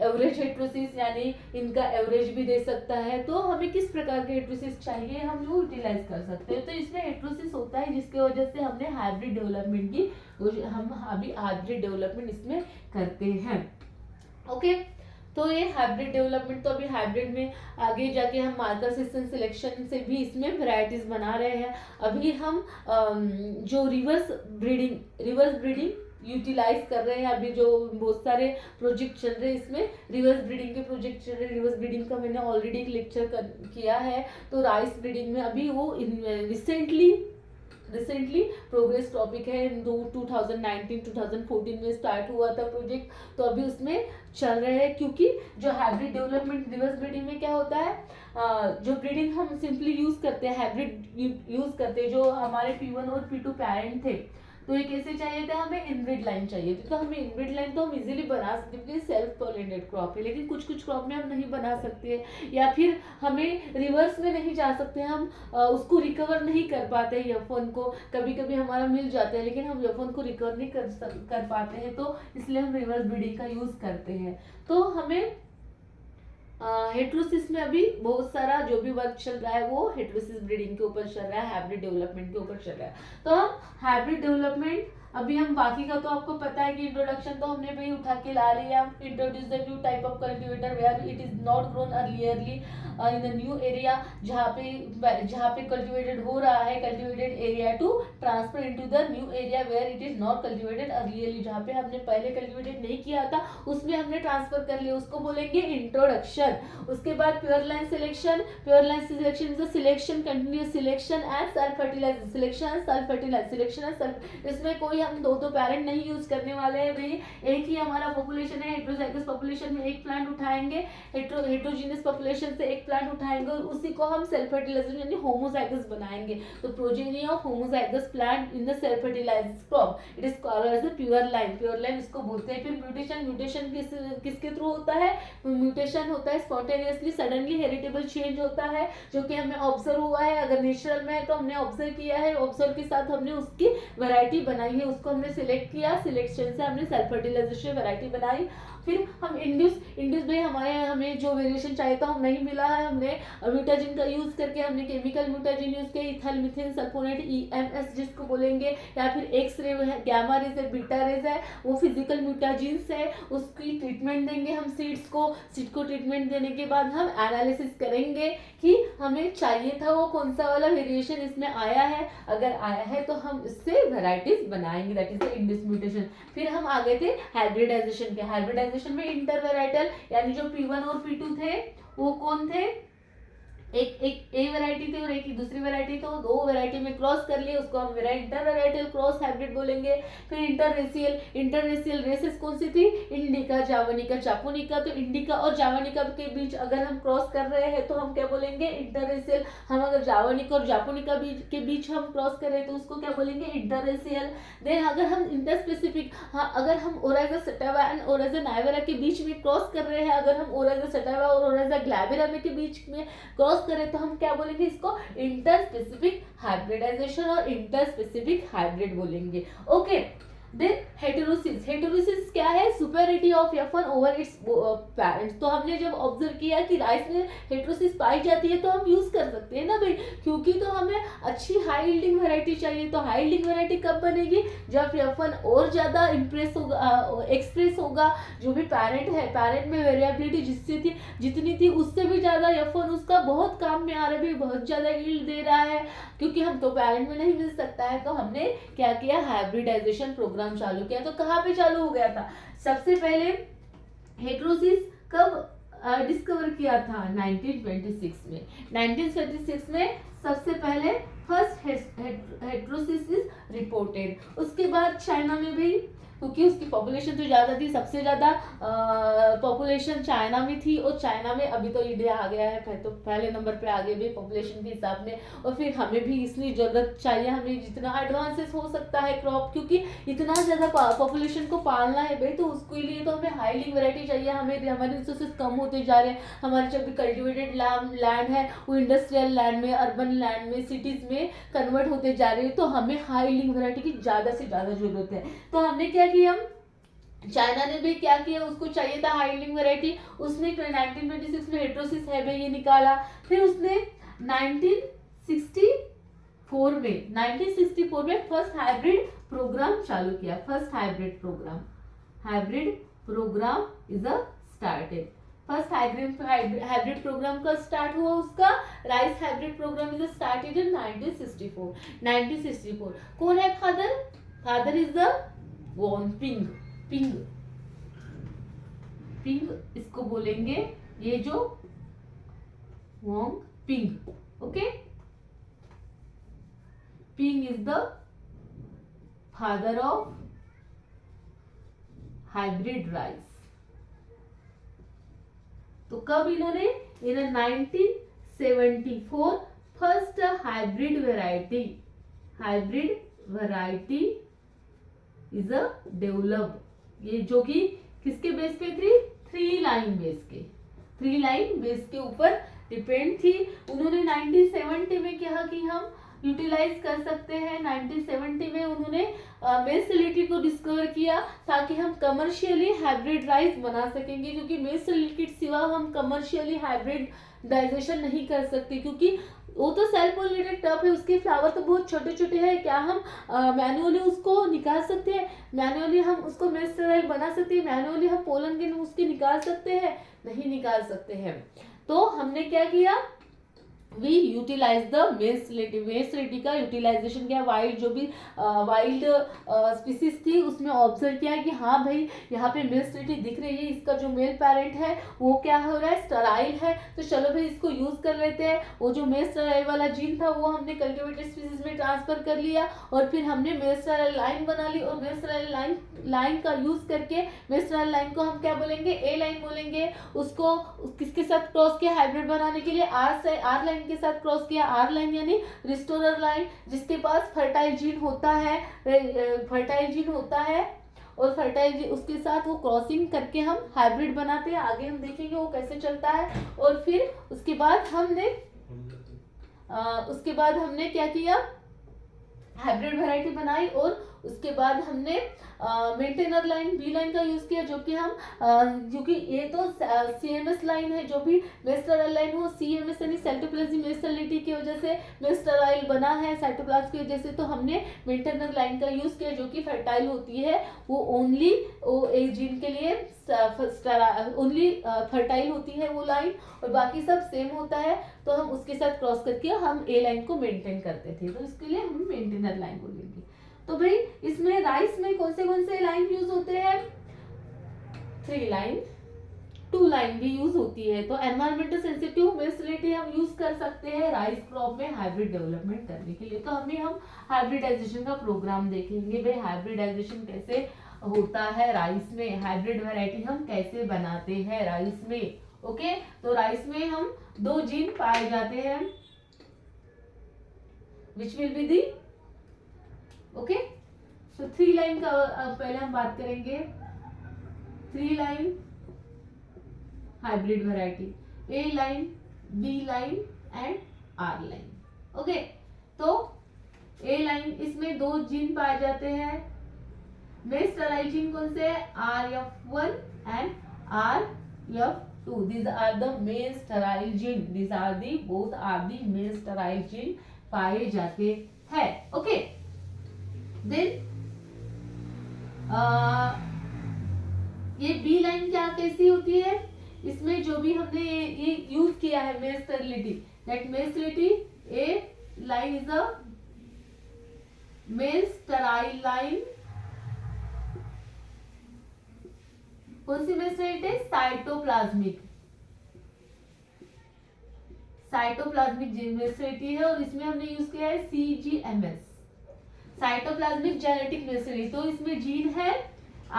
एवरेज हेटेरोसिस यानी इनका एवरेज भी दे सकता है. तो हमें किस प्रकार के हेटेरोसिस चाहिए हम वो यूटिलाइज कर सकते हैं. तो इसमें हेटेरोसिस होता है जिसकी वजह से हमने हाइब्रिड डेवलपमेंट की, हम अभी हाइब्रिड डेवलपमेंट इसमें करते हैं. ओके, तो ये हाइब्रिड डेवलपमेंट. तो अभी हाइब्रिड में आगे जाके हम मार्कर सिस्टम सिलेक्शन से भी इसमें वैरायटीज बना रहे हैं. अभी हम जो रिवर्स ब्रीडिंग यूटिलाइज कर रहे हैं. अभी जो बहुत सारे प्रोजेक्ट चल रहे हैं इसमें रिवर्स ब्रीडिंग के प्रोजेक्ट चल रहे हैं. रिवर्स ब्रीडिंग का मैंने ऑलरेडी एक लेक्चर किया है. तो राइस ब्रीडिंग में अभी वो रिसेंटली प्रोग्रेस टॉपिक है. 2019-2014 में स्टार्ट हुआ था प्रोजेक्ट. तो अभी उसमें चल रहे हैं, क्योंकि जो हाइब्रिड डेवलपमेंट रिवर्स ब्रीडिंग में क्या होता है, जो ब्रीडिंग हम सिंपली यूज करते हैं, हाइब्रिड यूज करते हैं, जो हमारे P1 और P2 पेरेंट थे, तो ये कैसे चाहिए था? हमें इनब्रिड लाइन चाहिए थी. तो हमें इनब्रिड लाइन तो हम इजीली बना सकते हैं, क्योंकि सेल्फ पॉलिनेटेड क्रॉप है. लेकिन कुछ क्रॉप में हम नहीं बना सकते, या फिर हमें रिवर्स में नहीं जा सकते, हम उसको रिकवर नहीं कर पाते F1 को. कभी कभी हमारा मिल जाता है, लेकिन हम F1 को रिकवर नहीं कर पाते हैं. तो इसलिए हम रिवर्स ब्रीडिंग का यूज करते हैं. तो हमें हेटेरोसिस में अभी बहुत सारा जो भी वर्क चल रहा है वो हेटेरोसिस ब्रीडिंग के ऊपर चल रहा है, हाइब्रिड डेवलपमेंट के ऊपर चल रहा है. तो हम हाइब्रिड डेवलपमेंट, अभी हम बाकी का तो आपको पता है कि इंट्रोडक्शन तो हमने भाई उठा के ला लिया. Introduce the new type of cultivator where it is not grown earlierly in the new area. जहाँ पे कल्टीवेटेड हो रहा है, cultivated area to transfer into the new area where it is not cultivated earlierly. जहाँ पे हमने पहले cultivated नहीं किया था उसमें हमने ट्रांसफर कर लिया, उसको बोलेंगे इंट्रोडक्शन. उसके बाद pure line selection. Pure line selection is the selection, continuous selection and self fertilization. Selection and self fertilization, selection and self. इसमें कोई हम दो पेरेंट नहीं यूज करने वाले हैं भाई. एक ही हमारा पॉपुलेशन है, हेटेरोजाइगस पॉपुलेशन में एक प्लांट उठाएंगे, हेटेरोजीनियस पॉपुलेशन से एक प्लांट उठाएंगे, और उसी को हम सेल्फ फर्टिलाइजेशन यानी होमोजाइगस बनाएंगे. तो progeny of homozygous plant in the self fertilized crop, it is called as the pure line. Pure line इसको बोलते हैं. फिर म्यूटेशन किसके थ्रू होता है? म्यूटेशन होता है स्पॉन्टेनियसली, सडनली हेरिटेबल चेंज होता है, जो कि हमें ऑब्जर्व हुआ है. अगर नेचुरल में है तो हमने ऑब्जर्व किया है, ऑब्जर्व के साथ हमने उसकी वैरायटी बनाई है, उसको हमने सिलेक्ट किया, सिलेक्शन से हमने सेल्फ फर्टिलाइजेशन वैरायटी बनाई. फिर हम इंड्यूस भाई हमें जो वेरिएशन चाहिए था हम नहीं मिला है, हमने म्यूटाजिन का यूज करके हमने केमिकल म्यूटाजिन यूज किया, इथाइल मीथेन सल्फोनेट EMS जिसको बोलेंगे, या फिर एक्स रे है, गामा रेज है, बीटा रेज है, वो फिजिकल म्यूटाजिन्स है. उसकी ट्रीटमेंट देंगे हम सीड को ट्रीटमेंट देने के बाद हम एनालिसिस करेंगे कि हमें चाहिए था वो कौन सा वाला वेरिएशन इसमें आया है. अगर आया है तो हम इससे वेराइटीज बनाएंगे, that is the induce mutation. फिर हम आ गए थे हाइब्रिडाइजेशन के. हाइब्रिडाइजेशन में इंटरवेराइटल यानी जो P1 और P2 थे वो कौन थे? एक एक ए वैरायटी थी और एक ही दूसरी वैरायटी, तो दो वैरायटी में क्रॉस कर लिए उसको हम इंटर वैराइटल क्रॉस हाइब्रिड बोलेंगे। फिर इंटररेशियल रेसेस कौन सी थी, इंडिका, जावानिका, जापोनिका। तो इंडिका और जावानिका के बीच अगर हम क्रॉस कर रहे हैं तो हम क्या बोलेंगे, इंटररेशियल। हम अगर जावानिका और जापोनिका के बीच हम क्रॉस कर रहे हैं तो उसको क्या बोलेंगे, इंटररेशियल। देन अगर हम इंटर स्पेसिफिक, हाँ अगर हम ओराइजा सटाइवा एंड ओराइजा नाइवेरा के बीच में क्रॉस कर रहे हैं, अगर हम ओराइजा सटाइवा और ओराइजा ग्लैबिरा में के बीच में क्रॉस करें तो हम क्या बोलेंगे, इसको इंटर स्पेसिफिक हाइब्रिडाइजेशन और इंटर स्पेसिफिक हाइब्रिड बोलेंगे। ओके। देन हेटेरोसिस क्या है, superiority of F1 over its parents. तो हमने जब ऑब्जर्व किया कि राइस में हेटेरोसिस पाई जाती है तो हम यूज कर सकते हैं ना भाई, क्योंकि तो हमें अच्छी हाई यील्डिंग वैरायटी चाहिए। तो हाई यील्डिंग वैरायटी कब बनेगी, जब F1 और ज्यादा एक्सप्रेस होगा। जो भी पेरेंट है, पेरेंट में वेरिएबिलिटी जितनी थी उससे भी ज्यादा F1 उसका बहुत काम में आ रहा है, बहुत ज्यादा यील्ड दे रहा है, क्योंकि हम तो पेरेंट में नहीं मिल सकता है। तो हमने क्या किया, हाइब्रिडाइजेशन प्रोग्राम चालू किया। तो कहाँ पे चालू हो गया था, सबसे पहले हेटेरोसिस कब डिस्कवर किया था, 1926 में। 1926 में सबसे पहले फर्स्ट हेटेरोसिस इज रिपोर्टेड। उसके बाद चाइना में भी, क्योंकि उसकी पॉपुलेशन तो ज़्यादा थी, सबसे ज़्यादा पॉपुलेशन चाइना में थी। और चाइना में अभी तो इंडिया आ गया है, तो पहले नंबर पे आ गए भी पॉपुलेशन के हिसाब में। और फिर हमें भी इसलिए ज़रूरत चाहिए, हमें जितना एडवांसेस हो सकता है क्रॉप, क्योंकि इतना ज़्यादा पॉपुलेशन को पालना है भाई, तो उसके लिए तो हमें हाई यील्डिंग वैरायटी चाहिए। हमारे रिसोर्सेज कम होते जा रहे हैं, हमारे जो भी कल्टिवेटेड लैंड है वो इंडस्ट्रियल लैंड में, अर्बन लैंड में, सिटीज़ में कन्वर्ट होते जा रहे हैं। तो हमें हाई यील्डिंग वैरायटी की ज़्यादा से ज़्यादा जरूरत है। तो हमने क्या किया, चाइना ने भी क्या किया, उसको चाहिए था हाई यील्डिंग वैरायटी, उसने 1926 में हेटेरोसिस है भाई ये निकाला। फिर उसने 1964 में फर्स्ट हाइब्रिड प्रोग्राम चालू किया। First hybrid program is a started. First hybrid program का स्टार्ट हुआ उसका, rice hybrid program is started in 1964। कौन है फादर, फादर इज द वॉन पिंग इसको बोलेंगे, ये जो वोंग पिंग, ओके। पिंग is the father of hybrid rice. तो कब इन्होंने, in 1974 first hybrid variety is a developed. ये जो कि किसके बेस पे थी, थ्री लाइन बेस के ऊपर डिपेंड थी। उन्होंने 1970 में कहा कि हम यूटिलाइज कर सकते हैं। 1970 में उन्होंने मेसलिटी को डिस्कवर किया ताकि हम कमर्शियली हाइब्रिड राइस बना सकेंगे, क्योंकि मेसलिटी के सिवा हम कमर्शियली हाइब्रिडाइजेशन नहीं कर सकते, क्योंकि वो तो सेल्फ पोलिनेटेड टब है, उसके फ्लावर तो बहुत छोटे छोटे हैं। क्या हम मैनुअली उसको निकाल सकते हैं, मैनुअली हम उसको मेस्टराइल बना सकते हैं, मैनुअली हम पोलन के उसके निकाल सकते हैं, नहीं निकाल सकते हैं। तो हमने क्या किया, वी यूटिलाइज द मेसलिटी का यूटिलाइजेशन किया। वाइल्ड जो भी वाइल्ड स्पीसीज थी उसमें ऑब्जर्व किया कि हाँ भाई यहाँ पे मेसलिटी दिख रही है, इसका जो मेल पेरेंट है वो क्या हो रहा है, स्टराइल है, तो चलो भाई इसको यूज कर लेते हैं। वो जो मेल स्टराइल वाला जीन था वो हमने कल्टिवेटेड स्पीसीज में ट्रांसफर कर लिया, और फिर हमने मेल स्टराइल लाइन बना ली। और मेल स्टराइल लाइन का यूज करके मेल स्टराइल लाइन को हम क्या बोलेंगे, ए लाइन बोलेंगे। उसको किसके साथ क्रॉस किया, हाइब्रिड बनाने के लिए आर लाइन के साथ क्रॉस किया। आर लाइन यानी रिस्टोरर लाइन, जिसके पास फर्टाइल जीन होता है, और फर्टाइल उसके साथ वो क्रॉसिंग करके हम हाइब्रिड बनाते हैं। आगे हम देखेंगे वो कैसे चलता है। और फिर उसके बाद हमने क्या किया, हाइब्रिड वैरायटी बनाई। और उसके बाद हमने मेंटेनर लाइन बी लाइन का यूज किया, जो कि हम क्योंकि ये तो सीएमएस लाइन है, जो भी मेस्टराइल लाइन हो सीएमएस यानी साइटोप्लाज्म मेस्टलिटी की वजह से मेस्टराइल बना है, साइटोप्लाज्म की वजह से। तो हमने मेंटेनर लाइन का यूज किया, जो कि फर्टाइल होती है, वो ओनली एक जीन के लिए ओनली फर्टाइल होती है वो लाइन, और बाकी सब सेम होता है। तो हम उसके साथ क्रॉस करके हम ए लाइन को मेंटेन करते थे, तो इसके लिए हम मेंटेनर लाइन बोलेंगे। तो भाई इसमें राइस में कौन से लाइन यूज होते हैं, थ्री लाइन टू लाइन भी यूज होती है। तो एनवायरमेंटल सेंसिटिव मेस्टलिटी हम यूज कर सकते हैं राइस क्रॉप में हाइब्रिड डेवलपमेंट करने के लिए। तो हम हाइब्रिडाइजेशन का प्रोग्राम देखेंगे, भाई हाइब्रिडाइजेशन कैसे होता है राइस में, हाइब्रिड वैरायटी हम कैसे बनाते हैं राइस में। ओके, तो राइस में हम 2 जीन पाए जाते हैं, which will be the okay. तो 3 लाइन का पहले हम बात करेंगे, 3 line hybrid variety, A line, B line and R line. Okay, तो ए लाइन इसमें 2 जीन पाए जाते हैं, मेल स्टेराइल जीन कौन से है, RF1 and RF2। these are the male sterile gene, these are the both are the male sterile gene पाए जाते हैं। ओके, देन ये बी लाइन क्या कैसी होती है, इसमें जो भी हमने ये यूज किया है male sterility, that male sterility, A line is a male sterile line. कौन सी male sterility, cytoplasmic, cytoplasmic male sterility है, और इसमें हमने यूज किया है CGMS, cytoplasmic genetic male sterility. तो इसमें जीन है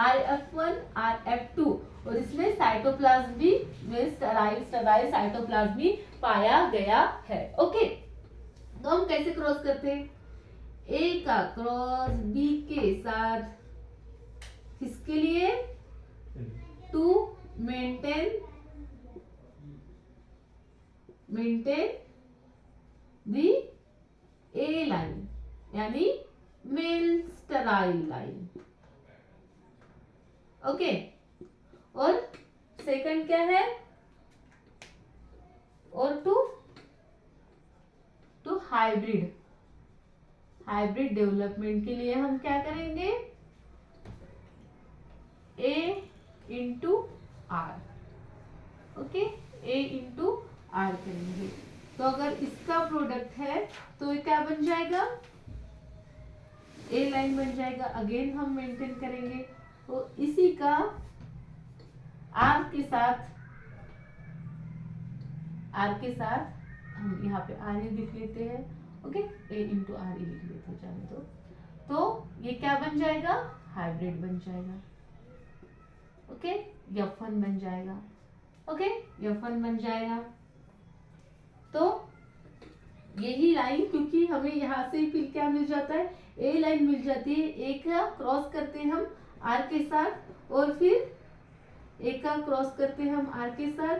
RF1 RF2, और इसमें साइटोप्लाज्मिक में स्टेराइल साइटोप्लाज्मी पाया गया है। ओके, तो हम कैसे क्रॉस करते हैं, ए का क्रॉस बी के साथ, किसके लिए, to maintain the A line, यानी मेल स्टेराइल लाइन। ओके, और सेकंड क्या है, और टू हाइब्रिड डेवलपमेंट के लिए हम क्या करेंगे, A into R. Okay, A into R करेंगे, तो अगर इसका प्रोडक्ट है तो ये क्या बन जाएगा, ए लाइन बन जाएगा। अगेन हम मेंटेन करेंगे, तो इसी का आर के साथ हम यहाँ पे आर ही लिख लेते हैं। ओके, ए इंटू आर ही लिख लेते हैं, जाने दो। तो ये क्या बन जाएगा, हाइब्रिड बन जाएगा। ओके, F1 बन जाएगा। ओके, F1 बन जाएगा। तो यही लाइन, क्योंकि हमें यहाँ से फिर क्या मिल जाता है, ए लाइन मिल जाती है, ए का क्रॉस करते हैं हम आर के साथ, और फिर ए का क्रॉस करते हैं हम आर के साथ,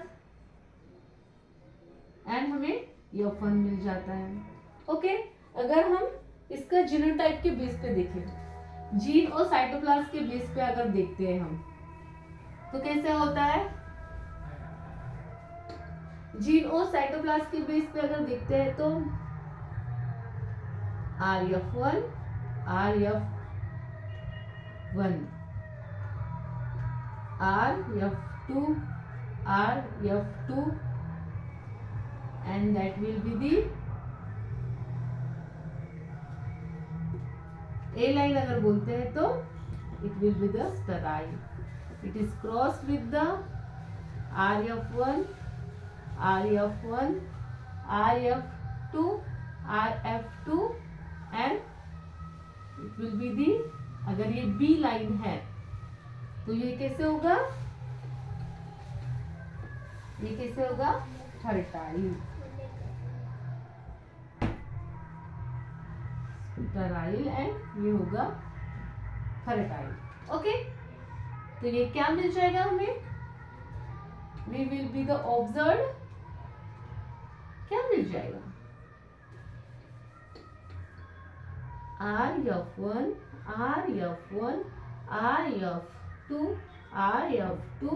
एंड हमें F1 मिल जाता है। ओके, अगर हम इसका जीनोटाइप के बेस पे देखें, जीन और साइटोप्लाज्म के बेस पे अगर देखते हैं हम, तो कैसे होता है, जीन और साइटोप्लाज्म के बेस पे अगर देखते हैं तो RF1 RF2 and that will be the A line अगर बोलते हैं तो it will be the sterile, it is crossed with the RF1 RF2 and it will be the, अगर ये B लाइन है तो ये कैसे होगा, फर्टाइल, एंड ये होगा फर्टाइल। ओके, तो ये क्या मिल जाएगा हमें, we will be the observed, क्या मिल जाएगा, RF1 RF2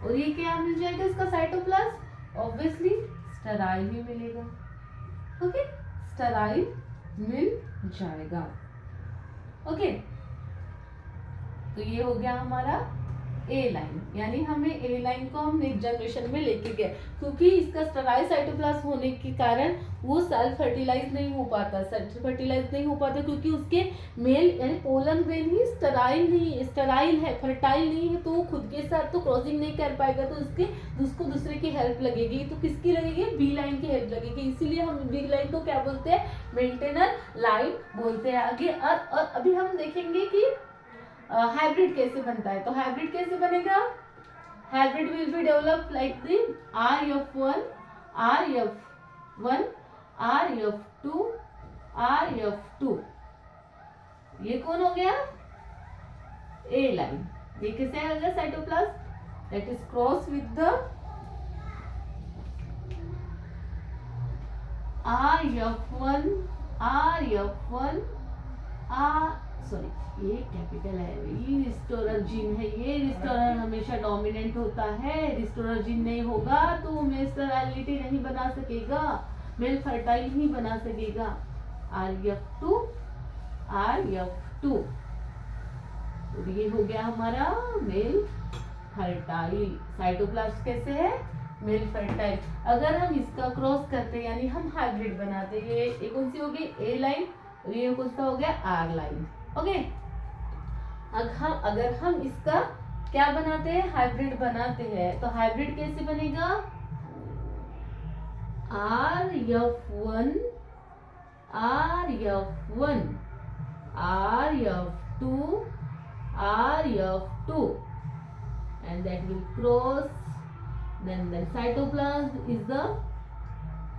और ये क्या मिल जाएगा, इसका साइटोप्लाज्म ऑब्वियसली स्टेराइल ही मिलेगा। ओके, स्टेराइल मिल जाएगा। ओके, तो ये हो गया हमारा ए लाइन, यानी हमें ए लाइन को हम नेक्स्ट जनरेशन में लेके गए, क्योंकि इसका स्टेराइल साइटोप्लाज्म होने के कारण वो सेल्फ फर्टिलाइज नहीं हो पाता, क्योंकि उसके मेल यानी पोलन ग्रेन ही स्टेराइल है, फर्टाइल नहीं है, तो वो खुद के साथ तो क्रॉसिंग नहीं कर पाएगा, तो उसको दूसरे की हेल्प लगेगी। तो किसकी लगेगी? बी लाइन की हेल्प लगेगी। इसीलिए हम बी लाइन को क्या बोलते हैं? मेंटेनर लाइन बोलते हैं। आगे और अभी हम देखेंगे कि हाइब्रिड कैसे बनता है। तो हाइब्रिड कैसे बनेगा? Hybrid will be develop like the RF1, RF1, RF2, RF2। ये कौन हो गया? ए लाइन। ये किसे आएगा? Cytoplasm that is cross with the RF1, sorry ये कैपिटल है, ये रिस्टोरर जीन है। ये रिस्टोरर हमेशा डोमिनेंट होता है। रिस्टोरर जीन नहीं होगा तो मेल स्टेरिलिटी नहीं बना सकेगा, मेल फर्टाइल नहीं बना सकेगा। RF2, RF2, तो ये हो गया हमारा मेल फर्टाइल। साइटोप्लाज्म कैसे है? Male fertile. अगर हम इसका क्रॉस करते यानी हम हाइब्रिड बनाते, ये कौन सी हो गई? ए लाइन, और ये कौन सा हो गया? Are line. ओके, अगर हम इसका क्या बनाते हैं? हाइब्रिड बनाते हैं। तो हाइब्रिड कैसे बनेगा? RF1, RF1, RF2, RF2, and that will cross. Then cytoplasm is the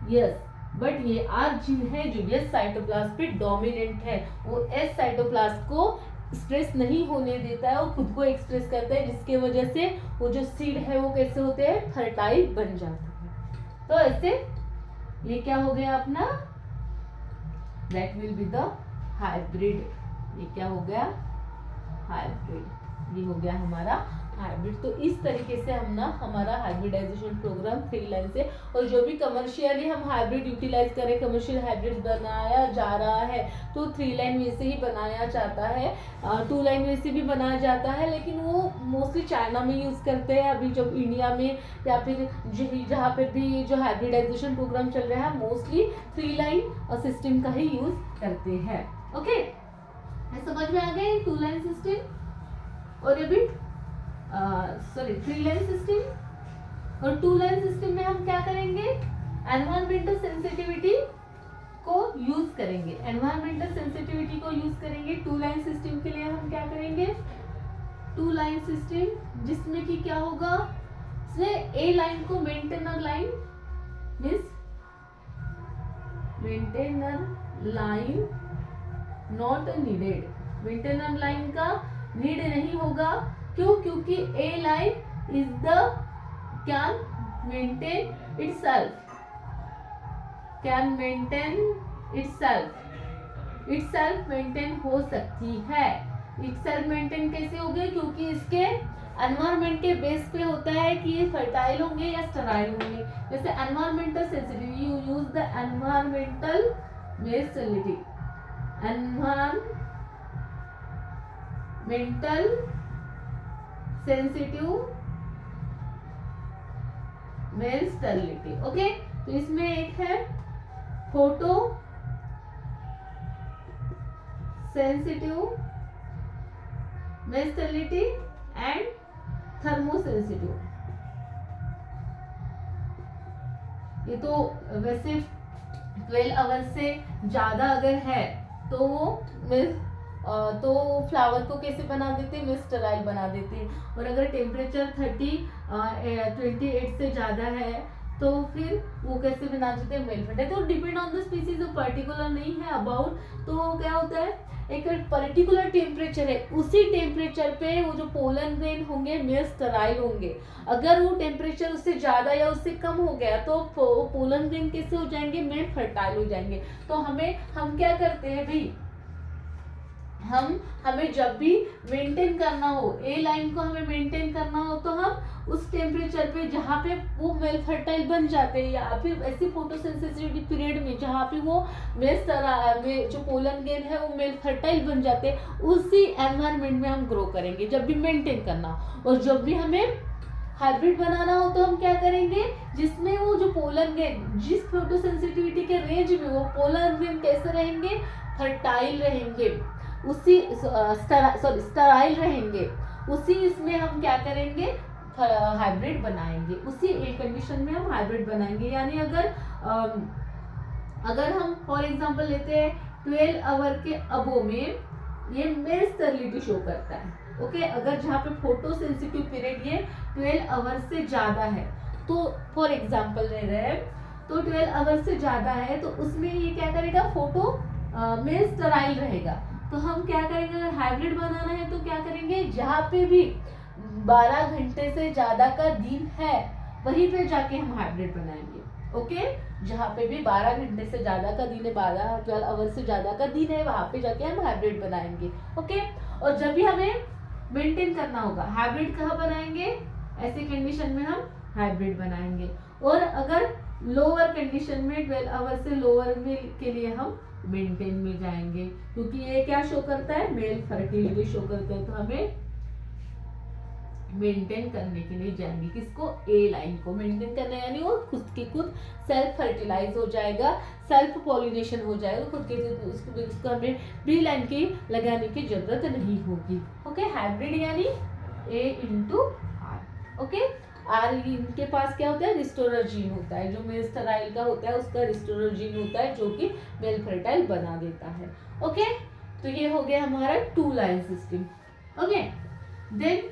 yes, but ये R जीन है जो S साइटोप्लाज्म पे डोमिनेंट है। वो S साइटोप्लाज्म को एक्सप्रेस नहीं होने देता है, वो खुद को एक्सप्रेस करता है, जिसके वजह से वो जो सीड है वो कैसे होते हैं? फर्टाइल बन जाते हैं। तो ऐसे ये क्या हो गया अपना? That will be the hybrid. ये क्या हो गया? हाइब्रिड। ये हो गया हमारा हाइब्रिड। तो इस तरीके से हम ना हमारा हाइब्रिडाइजेशन प्रोग्राम 3 लाइन से, और जो भी कमर्शियली हम हाइब्रिड यूटिलाइज करें, कमर्शियल हाइब्रिड बनाया जा रहा है तो 3 लाइन में से ही बनाया जाता है, 2 लाइन में से भी बनाया जाता है, लेकिन वो मोस्टली चाइना में यूज़ करते हैं। अभी जब इंडिया में या फिर जहाँ पर भी जो हाइब्रिडाइजेशन प्रोग्राम चल रहा है मोस्टली 3 लाइन सिस्टम का ही यूज़ करते हैं। ओके, समझ में आ गए 2 लाइन सिस्टम और अभी 3 लाइन सिस्टम। और 2 लाइन सिस्टम में हम क्या करेंगे? एनवायरमेंटल सेंसिटिविटी को यूज करेंगे। एनवायरमेंटल सेंसिटिविटी को यूज करेंगे 2 लाइन सिस्टम के लिए। हम क्या करेंगे? 2 लाइन सिस्टम जिसमें कि क्या होगा? ए लाइन को maintainer line means maintainer line not needed. Maintainer line का नीड नहीं होगा। क्यों? क्योंकि A line is the can maintain itself, can maintain itself maintain हो सकती है। इटसेल्फ मेंटेन कैसे हो गए? क्योंकि इसके एनवायरमेंट के बेस पे होता है कि ये फर्टाइल होंगे या स्टेराइल होंगे। जैसे environmental sensitivity, you use the environmental sensitivity, environmental sensitive male sterility. Okay, तो इसमें एक है photo sensitive male sterility and thermo sensitive. ये तो वैसे 12 आवर्स से ज्यादा अगर है तो तो फ्लावर को कैसे बना देते हैं? स्टेराइल बना देते हैं। और अगर टेम्परेचर 28 से ज़्यादा है तो फिर वो कैसे बना देते हैं? Male fertile. तो depend on the species, particular नहीं है अबाउट। तो क्या होता है? एक पर्टिकुलर टेम्परेचर है, उसी टेम्परेचर पे वो जो पोलन ग्रेन होंगे मेल स्टेराइल होंगे। अगर वो टेम्परेचर उससे ज़्यादा या उससे कम हो गया तो पोलन ग्रेन कैसे हो जाएंगे? मेल फर्टाइल हो जाएंगे। तो हम क्या करते हैं भाई? हमें जब भी मेंटेन करना हो, ए लाइन को हमें मेंटेन करना हो, तो हम उस टेम्परेचर पे जहाँ पे वो मेल फर्टाइल बन जाते हैं, या फिर ऐसी फोटोसेंसिटिविटी पीरियड में जहाँ पे वो में जो पोलन ग्रेन है वो मेल फर्टाइल बन जाते हैं, उसी एनवायरनमेंट में हम ग्रो करेंगे जब भी मेंटेन करना हो। और जब भी हमें हाइब्रिड बनाना हो तो हम क्या करेंगे, जिसमें वो जो पोलन ग्रेन जिस फोटोसेंसिटिविटी के रेंज में वो पोलन ग्रेन कैसे रहेंगे, फर्टाइल रहेंगे, उसी स्टराइल रहेंगे, उसी इसमें हम क्या करेंगे, हाइब्रिड बनाएंगे, उसी एक कंडीशन में हम हाइब्रिड बनाएंगे। यानी अगर हम फॉर एग्जांपल लेते हैं 12 आवर के अबो में ये मेल स्टेरिलिटी शो करता है, ओके। अगर जहाँ पे फोटो सेंसिटिव पीरियड ये 12 आवर से ज्यादा है, तो फॉर एग्जांपल ले रहे हैं, तो 12 आवर से ज्यादा है तो उसमें ये क्या करेगा, फोटो मेल स्टेराइल रहेगा। तो हम क्या करेंगे, अगर हाइब्रिड बनाना है तो क्या करेंगे, जहाँ पे भी 12 घंटे से ज्यादा का दिन है वहीं पे जाके हम हाइब्रिड बनाएंगे, ओके। जहाँ पे भी 12 घंटे से ज्यादा का दिन है, 12 आवर से ज्यादा का दिन है, वहां पे जाके हम हाइब्रिड बनाएंगे, ओके। और जब भी हमें मेंटेन करना होगा, हाइब्रिड कहाँ बनाएंगे, ऐसी कंडीशन में हम हाइब्रिड बनाएंगे। और अगर लोअर कंडीशन में 12 आवर से लोअर में के लिए हम मेंटेन में जाएंगे, क्योंकि ये क्या शो करता है, मेल फर्टिलिटी शो करता है। तो हमें मेंटेन करने के लिए जाएंगे, किसको, ए लाइन को मेंटेन करना, यानी वो खुद के खुद सेल्फ फर्टिलाइज हो जाएगा, सेल्फ पॉलिनेशन हो जाएगा खुद के, उसको हमें बी लाइन की लगाने की जरूरत नहीं होगी, ओके। हाइब्रिड यानी ए इंटू आर, ओके। आर इनके पास क्या होता है, रिस्टोरर जीन होता है, जो मेल स्टेराइल का होता है उसका रिस्टोरर जीन होता है, जो कि मेल फर्टाइल बना देता है, ओके। तो ये हो गया हमारा 2 लाइन सिस्टम, ओके। देन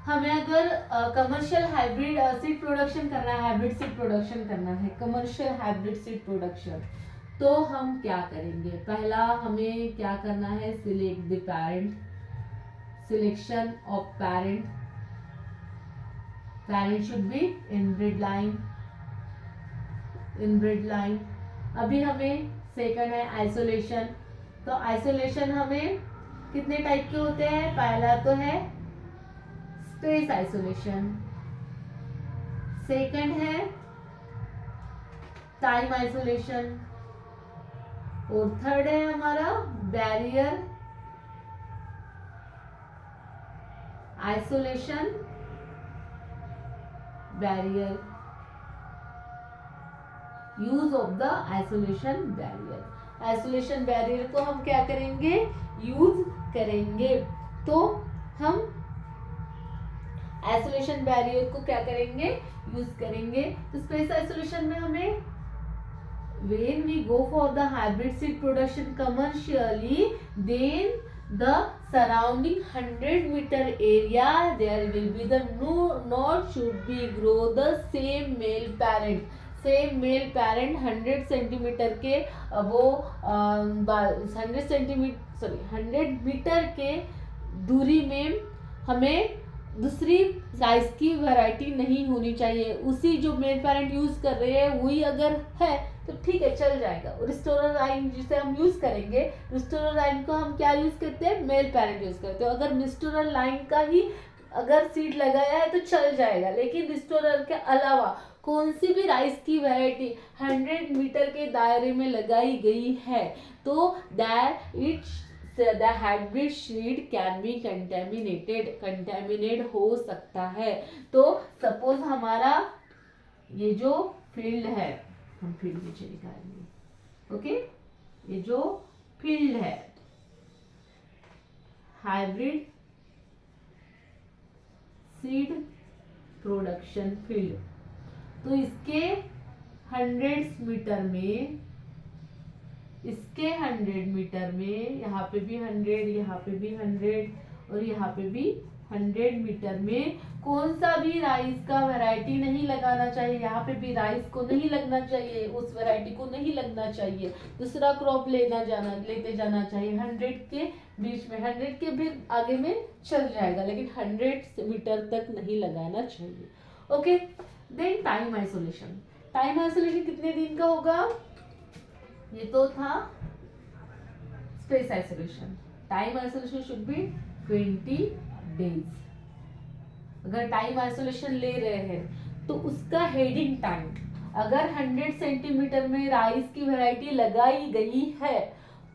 हमें अगर कमर्शियल हाइब्रिड सीड प्रोडक्शन करना है, हाइब्रिड सीड प्रोडक्शन करना है, कमर्शियल हाइब्रिड सीड प्रोडक्शन, तो हम क्या करेंगे, पहला हमें क्या करना है, select the parent, selection of parent, parent should be inbreed line, inbreed line. अभी हमें सेकंड है आइसोलेशन, तो आइसोलेशन हमें कितने टाइप के होते हैं, पहला तो है स्पेस आइसोलेशन, सेकंड है टाइम आइसोलेशन, और थर्ड है हमारा barrier isolation, barrier, use of the isolation barrier. Isolation barrier को हम क्या करेंगे, यूज करेंगे। तो हम आइसोलेशन बैरियर को क्या करेंगे, यूज करेंगे। तो स्पेस आइसोलेशन में हमें when we go for the hybrid seed production commercially, then the surrounding 100-meter area there will be the not should be grow the same male parent, same male parent 100 centimetre के वो 100 centimetre 100 metre के दूरी में हमें दूसरी size की variety नहीं होनी चाहिए। उसी जो मेल पेरेंट यूज कर रहे हैं वही अगर है तो ठीक है, चल जाएगा। रिस्टोरर लाइन जिसे हम यूज करेंगे, रिस्टोरर लाइन को हम क्या यूज करते हैं, मेल पेरेंट यूज करते हैं। अगर रिस्टोरर लाइन का ही अगर सीड लगाया है तो चल जाएगा, लेकिन रिस्टोरर के अलावा कौन सी भी राइस की वैरायटी 100 मीटर के दायरे में लगाई गई है तो that it's the hybrid seed can be contaminated हो सकता है। तो सपोज हमारा ये जो फील्ड है, हम फील्ड नीचे निकालेंगे, ओके। ये जो फील्ड है हाइब्रिड सीड प्रोडक्शन फील्ड, तो इसके 100 मीटर में, इसके 100 मीटर में, यहाँ पे भी 100, यहाँ पे भी 100 और यहाँ पे भी 100 मीटर में कौन सा भी राइस का वैरायटी नहीं लगाना चाहिए। यहाँ पे भी राइस को नहीं लगना चाहिए, उस वैरायटी को नहीं लगना चाहिए, दूसरा क्रॉप लेते जाना चाहिए। 100 के बीच में, 100 के भी आगे में चल जाएगा, लेकिन 100 मीटर तक नहीं लगाना चाहिए, okay. Then time isolation, time isolation कितने दिन का होगा, ये तो था space isolation, time isolation should be 20 days. अगर टाइम आइसोलेशन ले रहे हैं तो उसका हेडिंग टाइम, अगर 100 सेंटीमीटर में राइस की वैरायटी लगाई गई है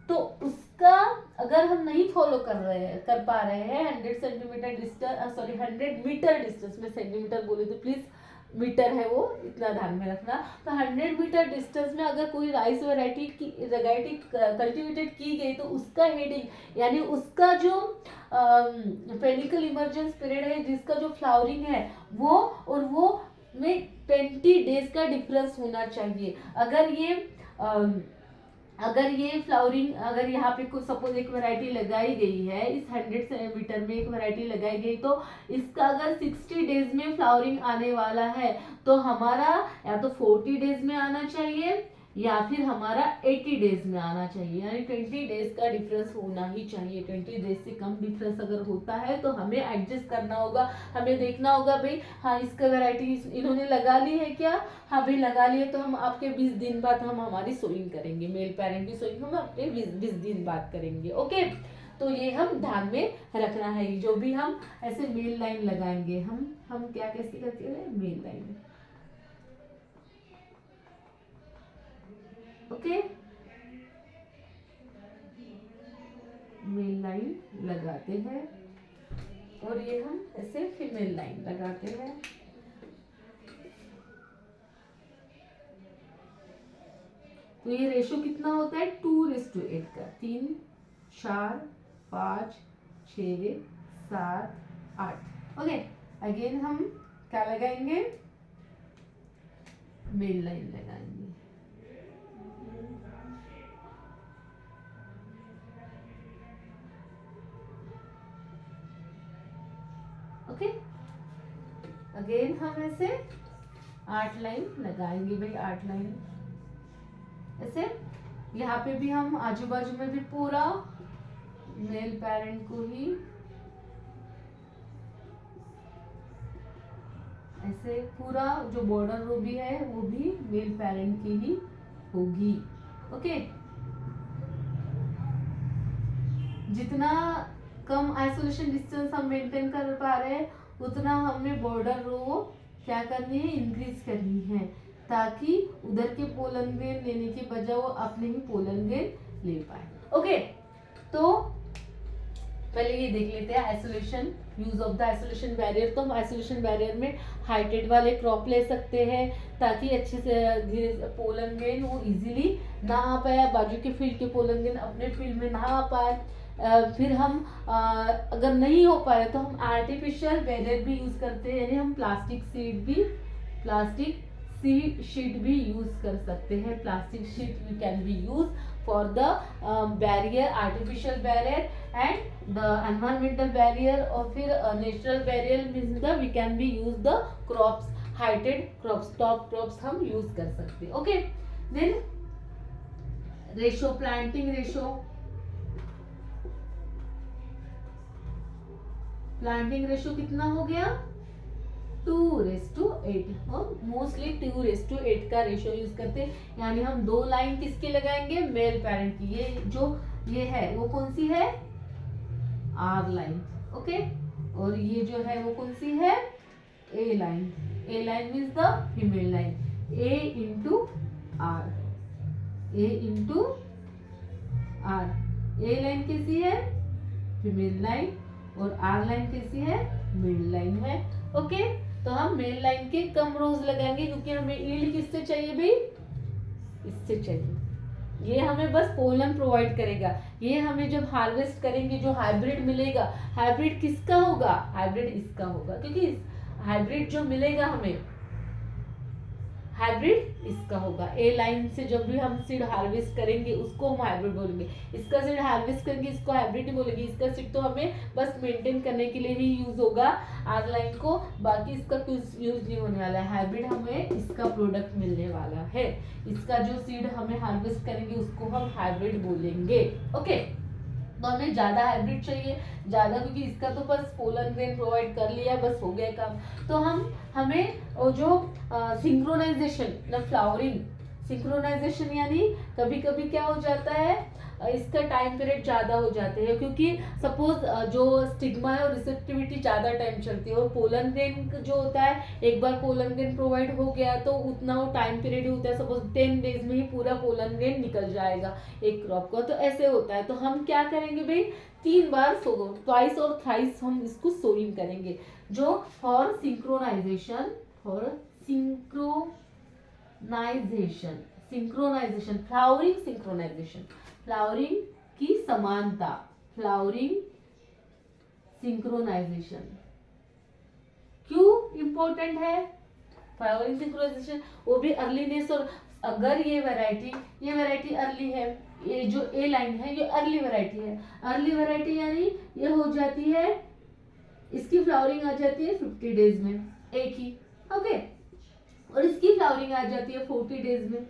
तो उसका अगर हम नहीं फॉलो कर पा रहे हैं 100 centimetre distance, sorry 100 metre distance में, सेंटीमीटर बोले तो प्लीज मीटर है वो, इतना ध्यान में रखना। तो 100 मीटर डिस्टेंस में अगर कोई राइस वैरायटी कल्टिवेटेड की गई तो उसका हेडिंग यानी उसका जो पेनिकल इमर्जेंस पीरियड है, जिसका जो फ्लावरिंग है वो और वो में 20 डेज का डिफरेंस होना चाहिए। अगर ये फ्लावरिंग, अगर यहाँ पे कुछ सपोज एक वैरायटी लगाई गई है, इस 100 मीटर में एक वैरायटी लगाई गई, तो इसका अगर 60 डेज में फ्लावरिंग आने वाला है तो हमारा या तो 40 डेज में आना चाहिए या फिर हमारा 80 डेज में आना चाहिए, यानी 20 डेज का डिफरेंस होना ही चाहिए। 20 डेज से कम डिफरेंस अगर होता है तो हमें एडजस्ट करना होगा, हमें देखना होगा भाई हाँ इसका वैरायटी इन्होंने लगा ली है क्या, हाँ भाई लगा ली है तो हम आपके 20 दिन बाद हम हमारी सोइंग करेंगे, मेल पेरेंट की सोइंग हम अपने 20 दिन बाद करेंगे। ओके, तो ये हम ध्यान में रखना है। जो भी हम ऐसे मेल लाइन लगाएंगे, हम क्या कैसे करते हैं, male line. Okay, male line लगाते हैं और ये हम ऐसे फीमेल लाइन लगाते हैं। तो ये रेशो कितना होता है 2:8 का, 3 4 5 6 7 8। ओके, अगेन हम क्या लगाएंगे, मेल लाइन लगाएंगे। ओके, अगेन हम ऐसे 8 लाइन लगाएंगे भाई, 8 लाइन ऐसे। यहाँ पे भी हम आजू बाजू में भी पूरा मेल पेरेंट को ही ऐसे, पूरा जो बॉर्डर रो भी है वो भी मेल पेरेंट की ही होगी। ओके, जितना कम आइसोलेशन डिस्टेंस हम मेंटेन कर पा रहे हैं उतना हमें बॉर्डर रो क्या करनी है, इंक्रीज करनी है, ताकि उधर के पोलन ग्रेन लेने के बजाय वो अपने ही पोलन ग्रेन ले पाए। ओके, तो पहले ये देख लेते हैं isolation, use of the isolation barrier. तो हम आइसोलेशन बैरियर में हाइटेड वाले क्रॉप ले सकते हैं ताकि अच्छे से धीरे पोलन ग्रेन वो इजीली ना आ पाए, बाजू के फील्ड के पोलन ग्रेन अपने फील्ड में ना आ पाए। फिर हम अगर नहीं हो पाए तो हम आर्टिफिशियल बैरियर भी यूज करते हैं, यानी हम प्लास्टिक शीट भी यूज कर सकते हैं। Plastic sheet we can be use for the barrier, artificial barrier and the environmental barrier, और फिर natural barrier means the we can be use the crops, heighted crops, top crops हम use कर सकते हैं। Okay, then ratio, planting ratio. Planting ratio कितना हो गया 2:8, हम मोस्टली 2:8 का रेशो यूज करते हैं, यानी हम 2 लाइन किसके लगाएंगे, मेल पेरेंट की। ये जो ये है वो कौन सी है, आर लाइन। ओके, और ये जो है वो कौन सी है, A line. A line means the female line, A into R, A into R. A line कैसी है, फीमेल लाइन, और आर लाइन कैसी है, मेल लाइन है। ओके, तो हम मेल लाइन के कम रोज लगाएंगे क्योंकि हमें यील्ड किससे चाहिए भाई, इससे चाहिए। ये हमें बस पोलन प्रोवाइड करेगा। ये हमें जब हार्वेस्ट करेंगे जो हाइब्रिड मिलेगा, हाइब्रिड किसका होगा, हाइब्रिड इसका होगा, क्योंकि हाइब्रिड जो मिलेगा हमें, हाइब्रिड इसका होगा। ए लाइन से जब भी हम सीड हार्वेस्ट करेंगे उसको हम हाइब्रिड बोलेंगे, इसका सीड हार्वेस्ट करेंगे इसको हाइब्रिड ही बोलेंगे। इसका सीड तो हमें बस मेंटेन करने के लिए ही यूज होगा आर लाइन को, बाकी इसका कुछ यूज नहीं होने वाला है। हाइब्रिड हमें इसका प्रोडक्ट मिलने वाला है, इसका जो सीड हमें हार्वेस्ट करेंगे उसको हम हाइब्रिड बोलेंगे। ओके, तो हमें ज्यादा हाइब्रिड चाहिए, ज्यादा, क्योंकि इसका तो बस पोलन ग्रेन प्रोवाइड कर लिया, बस हो गया काम। तो हमें जो सिंक्रोनाइजेशन, द फ्लावरिंग सिंक्रोनाइजेशन यानी कभी कभी क्या हो जाता है, इसका टाइम पीरियड ज़्यादा हो जाते हैं, क्योंकि सपोज जो स्टिग्मा है और रिसेप्टिविटी ज़्यादा टाइम चलती है, और पोलन ग्रेन जो होता है, एक बार पोलन ग्रेन प्रोवाइड हो गया तो उतना वो टाइम पीरियड होता है, सपोज 10 डेज में ही पूरा पोलन ग्रेन निकल जाएगा एक क्रॉप का, तो ऐसे होता है। तो हम क्या करेंगे भाई, 3 बार ट्वाइस और थ्राइस हम इसको सोइंग करेंगे, जो for synchronization, synchronization flowering synchronization, flowering की समानता, फ्लावरिंग सिंक्रोनाइजेशन क्यों इंपॉर्टेंट है फ्लावरिंग सिंक्रोनाइजेशन, वो भी अर्लीनेस। और अगर ये वैरायटी अर्ली है, ये जो ए लाइन है ये अर्ली वैरायटी है, अर्ली वैरायटी यानी ये हो जाती है, इसकी फ्लावरिंग आ जाती है 50 डेज में एक ही, ओके, और इसकी फ्लावरिंग आ जाती है 40 डेज में,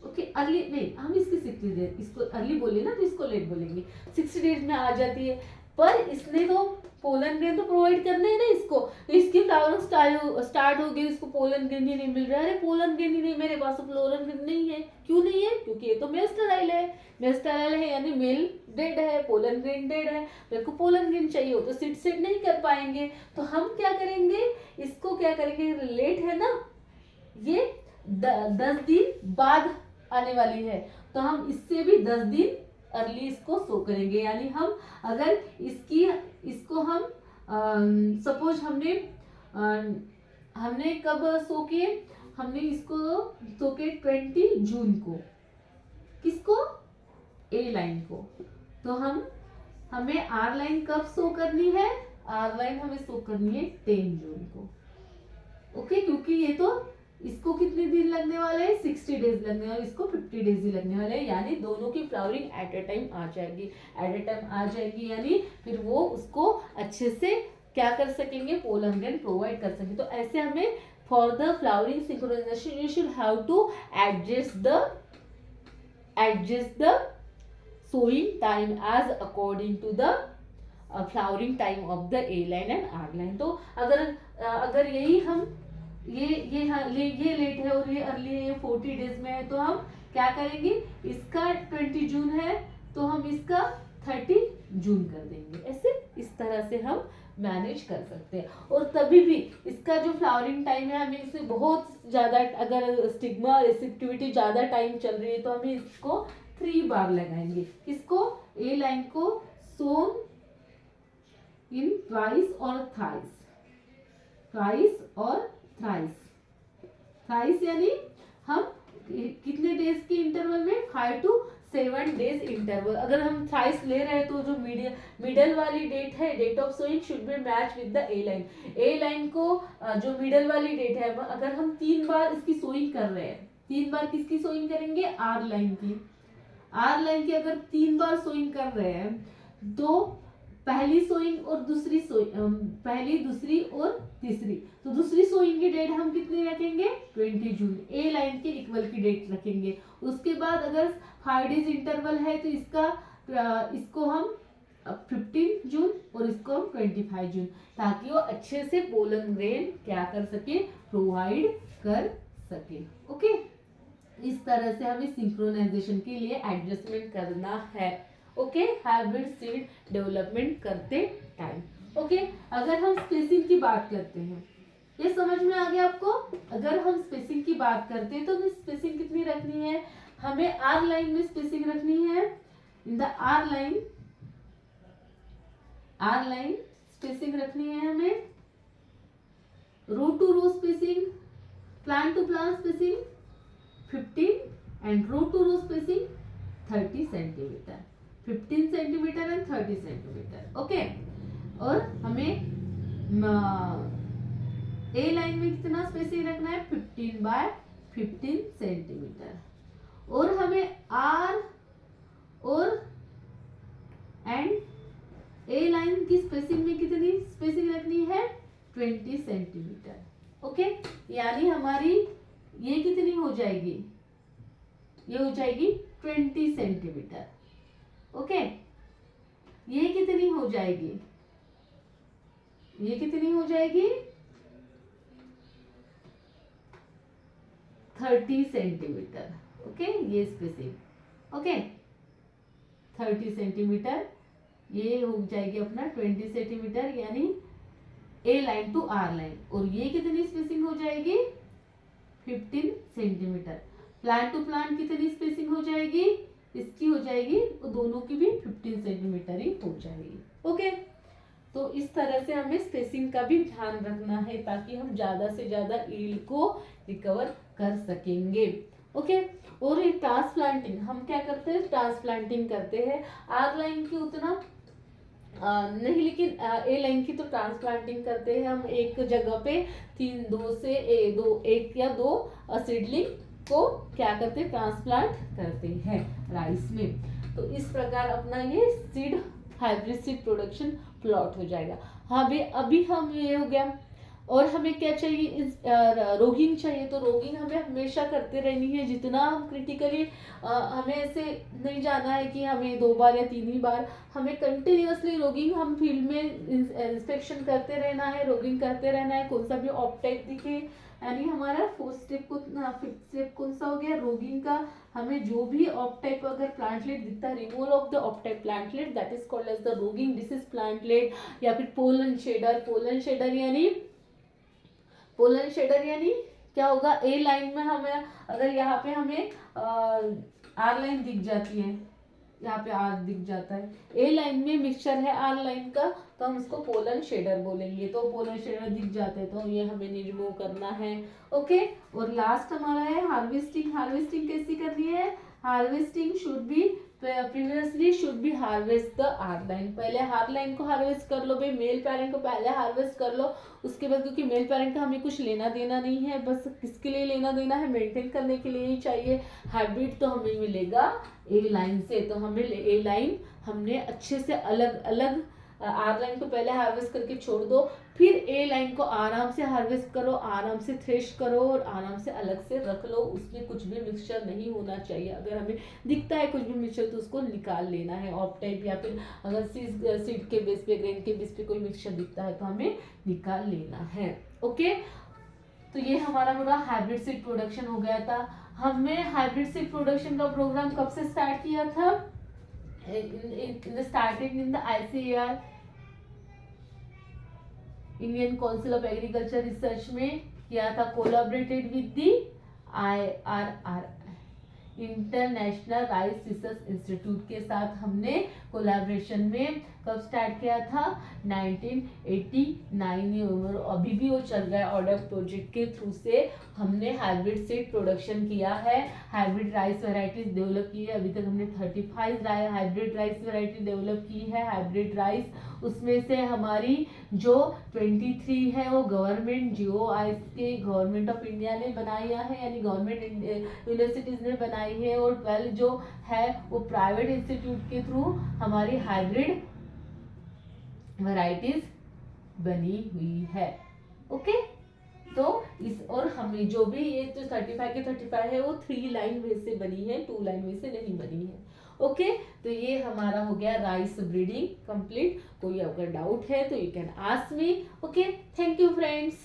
ओके। अर्ली नहीं, हम इसकी 60 डेज, इसको अर्ली बोले ना तो इसको लेट बोलेंगे, 60 डेज में आ जाती है। पर इसने तो पोलन ग्रेन तो प्रोवाइड करना है ना इसको, तो इसकी फ्लावरिंग स्टार्ट हो गई, इसको पोलन ग्रेन ही नहीं मिल रहा है, अरे पोलन ग्रेन ही नहीं, मेरे पास तो पोलन ग्रेन नहीं है, क्यों नहीं है, क्योंकि ये तो मेल स्टेराइल है, मेल स्टेराइल है यानी मेल डेड है, पोलन ग्रेन डेड है, मेरे को पोलन ग्रेन चाहिए हो तो सीड सेट नहीं कर पाएंगे, तो हम क्या करेंगे, इसको क्या करेंगे, लेट है ना ये 10 दिन बाद आने वाली है, तो हम इससे भी 10 दिन अर्ली इसको सो करेंगे, यानी हम अगर इसको हम सपोज हमने कब सो के, हमने इसको सो के 20 जून को, किसको, ए लाइन को, तो हमें आर लाइन कब सो करनी है, आर लाइन हमें सो करनी है 10 जून को, ओके, क्योंकि ये तो इसको कितने दिन लगने वाले हैं, 60 डेज लगने वाले, इसको 50 डेज ही लगने वाले हैं, यानी दोनों की फ्लावरिंग एट ए टाइम आ जाएगी, यानी फिर वो उसको अच्छे से क्या कर सकेंगे, पोलन ग्रेन प्रोवाइड कर सकेंगे। तो ऐसे हमें for the flowering synchronization you should have to adjust the sowing time as according to the flowering time of the A line and R line. तो अगर यही हम ये लेट है और ये अर्ली है, ये 40 डेज में है, तो हम क्या करेंगे, इसका 20 जून है तो हम इसका 30 जून कर देंगे, ऐसे इस तरह से हम मैनेज कर सकते हैं। और तभी भी इसका जो फ्लावरिंग टाइम है, हमें इसे बहुत ज़्यादा, अगर स्टिग्मा रिसेप्टिविटी ज़्यादा टाइम चल रही है तो हमें इसको 3 बार लगाएंगे, किसको, ए लाइन को, सोन इन ट्वाइस और थ्राइस, थ्राइस यानी हम कितने डेज के इंटरवल में, 5 to 7 डेज इंटरवल, अगर हम थ्राइस ले रहे हैं तो जो मिडल वाली डेट है, date of sowing should be match with the A line को, जो मिडल वाली डेट है, अगर हम 3 बार इसकी सोइंग कर रहे हैं, 3 बार किसकी सोइंग करेंगे, आर लाइन की अगर 3 बार सोइंग कर रहे हैं तो पहली सोइंग और दूसरी पहली, दूसरी और तीसरी, तो दूसरी सोइंग की डेट हम कितनी रखेंगे, 20 जून, ए लाइन के इक्वल की डेट रखेंगे। उसके बाद अगर 5 डेज इंटरवल है तो इसको हम 15 जून और इसको हम 25 जून, ताकि वो अच्छे से पोलन ग्रेन क्या कर सके, प्रोवाइड कर सके, ओके। इस तरह से हमें सिंक्रोनाइजेशन के लिए एडजस्टमेंट करना है, ओके, हाइब्रिड सीड डेवलपमेंट करते टाइम, ओके। अगर हम स्पेसिंग की बात करते हैं, ये समझ में आ गया आपको, अगर हम स्पेसिंग की बात करते हैं तो हमें स्पेसिंग कितनी रखनी है, हमें आर लाइन में स्पेसिंग रखनी है, in the R line spacing रखनी है हमें, row to row spacing, plant to plant spacing 15 and row to row spacing 30 centimetre, 15 centimetre and 30 centimetre, okay. और हमें ए लाइन में कितना स्पेसिंग रखना है, 15 बाय 15 सेंटीमीटर, और हमें आर और एंड ए लाइन की स्पेसिंग में कितनी स्पेसिंग रखनी है, 20 सेंटीमीटर, ओके। यानी हमारी ये कितनी हो जाएगी, ये हो जाएगी 20 सेंटीमीटर, ओके। ये कितनी हो जाएगी, ये कितनी हो जाएगी, 30 सेंटीमीटर। ओके, ये स्पेसिंग। ओके, 30 सेंटीमीटर, ये हो जाएगी अपना 20 सेंटीमीटर, यानी ए लाइन टू आर लाइन। और ये कितनी स्पेसिंग हो जाएगी? 15 सेंटीमीटर। प्लांट टू प्लांट कितनी स्पेसिंग हो जाएगी? इसकी हो जाएगी, दोनों की भी 15 सेंटीमीटर ही हो जाएगी। ओके, तो इस तरह से हमें स्पेसिंग का भी ध्यान रखना है ताकि हम ज्यादा से ज्यादा यील्ड को रिकवर कर सकेंगे। ओके, और ये ट्रांसप्लांटिंग हम क्या करते हैं? ट्रांसप्लांटिंग करते हैं। आर लाइन की उतना नहीं, लेकिन ए लाइन की तो ट्रांसप्लांटिंग करते हैं हम एक जगह पे एक या दो सीडलिंग को क्या करते हैं? ट्रांसप्लांट करते हैं राइस में। तो इस प्रकार अपना ये seed hybrid seed production plot हो जाएगा। हाँ भाई, अभी हम ये हो गया। और हमें क्या चाहिए? इस रोगिंग चाहिए, तो रोगिंग हमें हमेशा करते रहनी है। जितना हम क्रिटिकली हमें ऐसे नहीं जाना है कि हमें 2 बार या 3 ही बार, हमें कंटिन्यूअसली रोगिंग हम फील्ड में इंस्पेक्शन करते रहना है, रोगिंग करते रहना है। कौन सा भी ऑप्टाइप दिखे, यानी हमारा फिफ्थ स्टेप कौन सा हो गया? रोगिंग का। हमें जो भी ऑप्टाइप अगर प्लांटलेट दिखता है, removal of the off type plantlet, that is called as the roguing disease plantlet. या फिर पोलन शेडर यानी क्या होगा? ए लाइन में हमें अगर यहाँ पे हमें आर लाइन दिख जाती है, यहाँ पे आर दिख जाता है, ए लाइन में मिक्सचर है आर लाइन का, तो हम उसको पोलन शेडर बोलेंगे। तो पोलन शेडर दिख जाते हैं तो ये हमें रिमूव करना है। ओके, और लास्ट हमारा है हार्वेस्टिंग। हार्वेस्टिंग कैसी करनी है? Harvesting previously should be harvest the R line. पहले आर लाइन को हार्वेस्ट कर लो भाई, मेल पेरेंट को पहले हार्वेस्ट कर लो। उसके बाद, क्योंकि मेल पेरेंट का हमें कुछ लेना देना नहीं है, बस किसके लिए लेना देना है? मेंटेन करने के लिए ही चाहिए। हाइब्रिड तो हमें मिलेगा ए लाइन से, तो हमें ए लाइन हमने अच्छे से अलग अलग, आर लाइन को पहले हार्वेस्ट करके छोड़ दो, फिर ए लाइन को आराम से हार्वेस्ट करो, आराम से थ्रेश करो और आराम से अलग से रख लो। उसमें कुछ भी मिक्सचर नहीं होना चाहिए। अगर हमें दिखता है कुछ भी मिक्सचर तो उसको निकाल लेना है। ऑफ टाइप या फिर अगर सीड के बेस पे, ग्रेन के बेस पे कोई मिक्सचर दिखता है तो हमें निकाल लेना है। ओके, तो ये हमारा पूरा हाइब्रिड सीड प्रोडक्शन हो गया था। हमने हाइब्रिड सीड प्रोडक्शन का प्रोग्राम कब से स्टार्ट किया था? started in the ICAR, Indian council of agriculture research में किया था, collaborated with the IRR, international rice research institute के साथ हमने कोलैबोरेशन में कब स्टार्ट किया था? 1989 में। अभी भी वो चल रहा है। ऑर्डर प्रोजेक्ट के थ्रू से हमने हाइब्रिड सीड प्रोडक्शन किया है, हाइब्रिड राइस वैरायटीज डेवलप की है। अभी तक हमने 35 हाइब्रिड राइस वैरायटी डेवलप की है। हाइब्रिड राइस, उसमें से हमारी जो 23 है वो गवर्नमेंट GOI के गवर्नमेंट ऑफ इंडिया ने बनाई है, यानी गवर्नमेंट यूनिवर्सिटीज ने बनाई है। और 12 जो है वो प्राइवेट इंस्टीट्यूट के थ्रू हमारी हाइब्रिड वैरायटीज बनी हुई है। ओके, तो इस और हमें जो भी ये जो 35 के 35 है वो 3 लाइन वे से बनी है, 2 लाइन वे से नहीं बनी है। ओके, तो ये हमारा हो गया राइस ब्रीडिंग कंप्लीट। कोई अगर डाउट है तो you can ask me. Okay, thank you friends.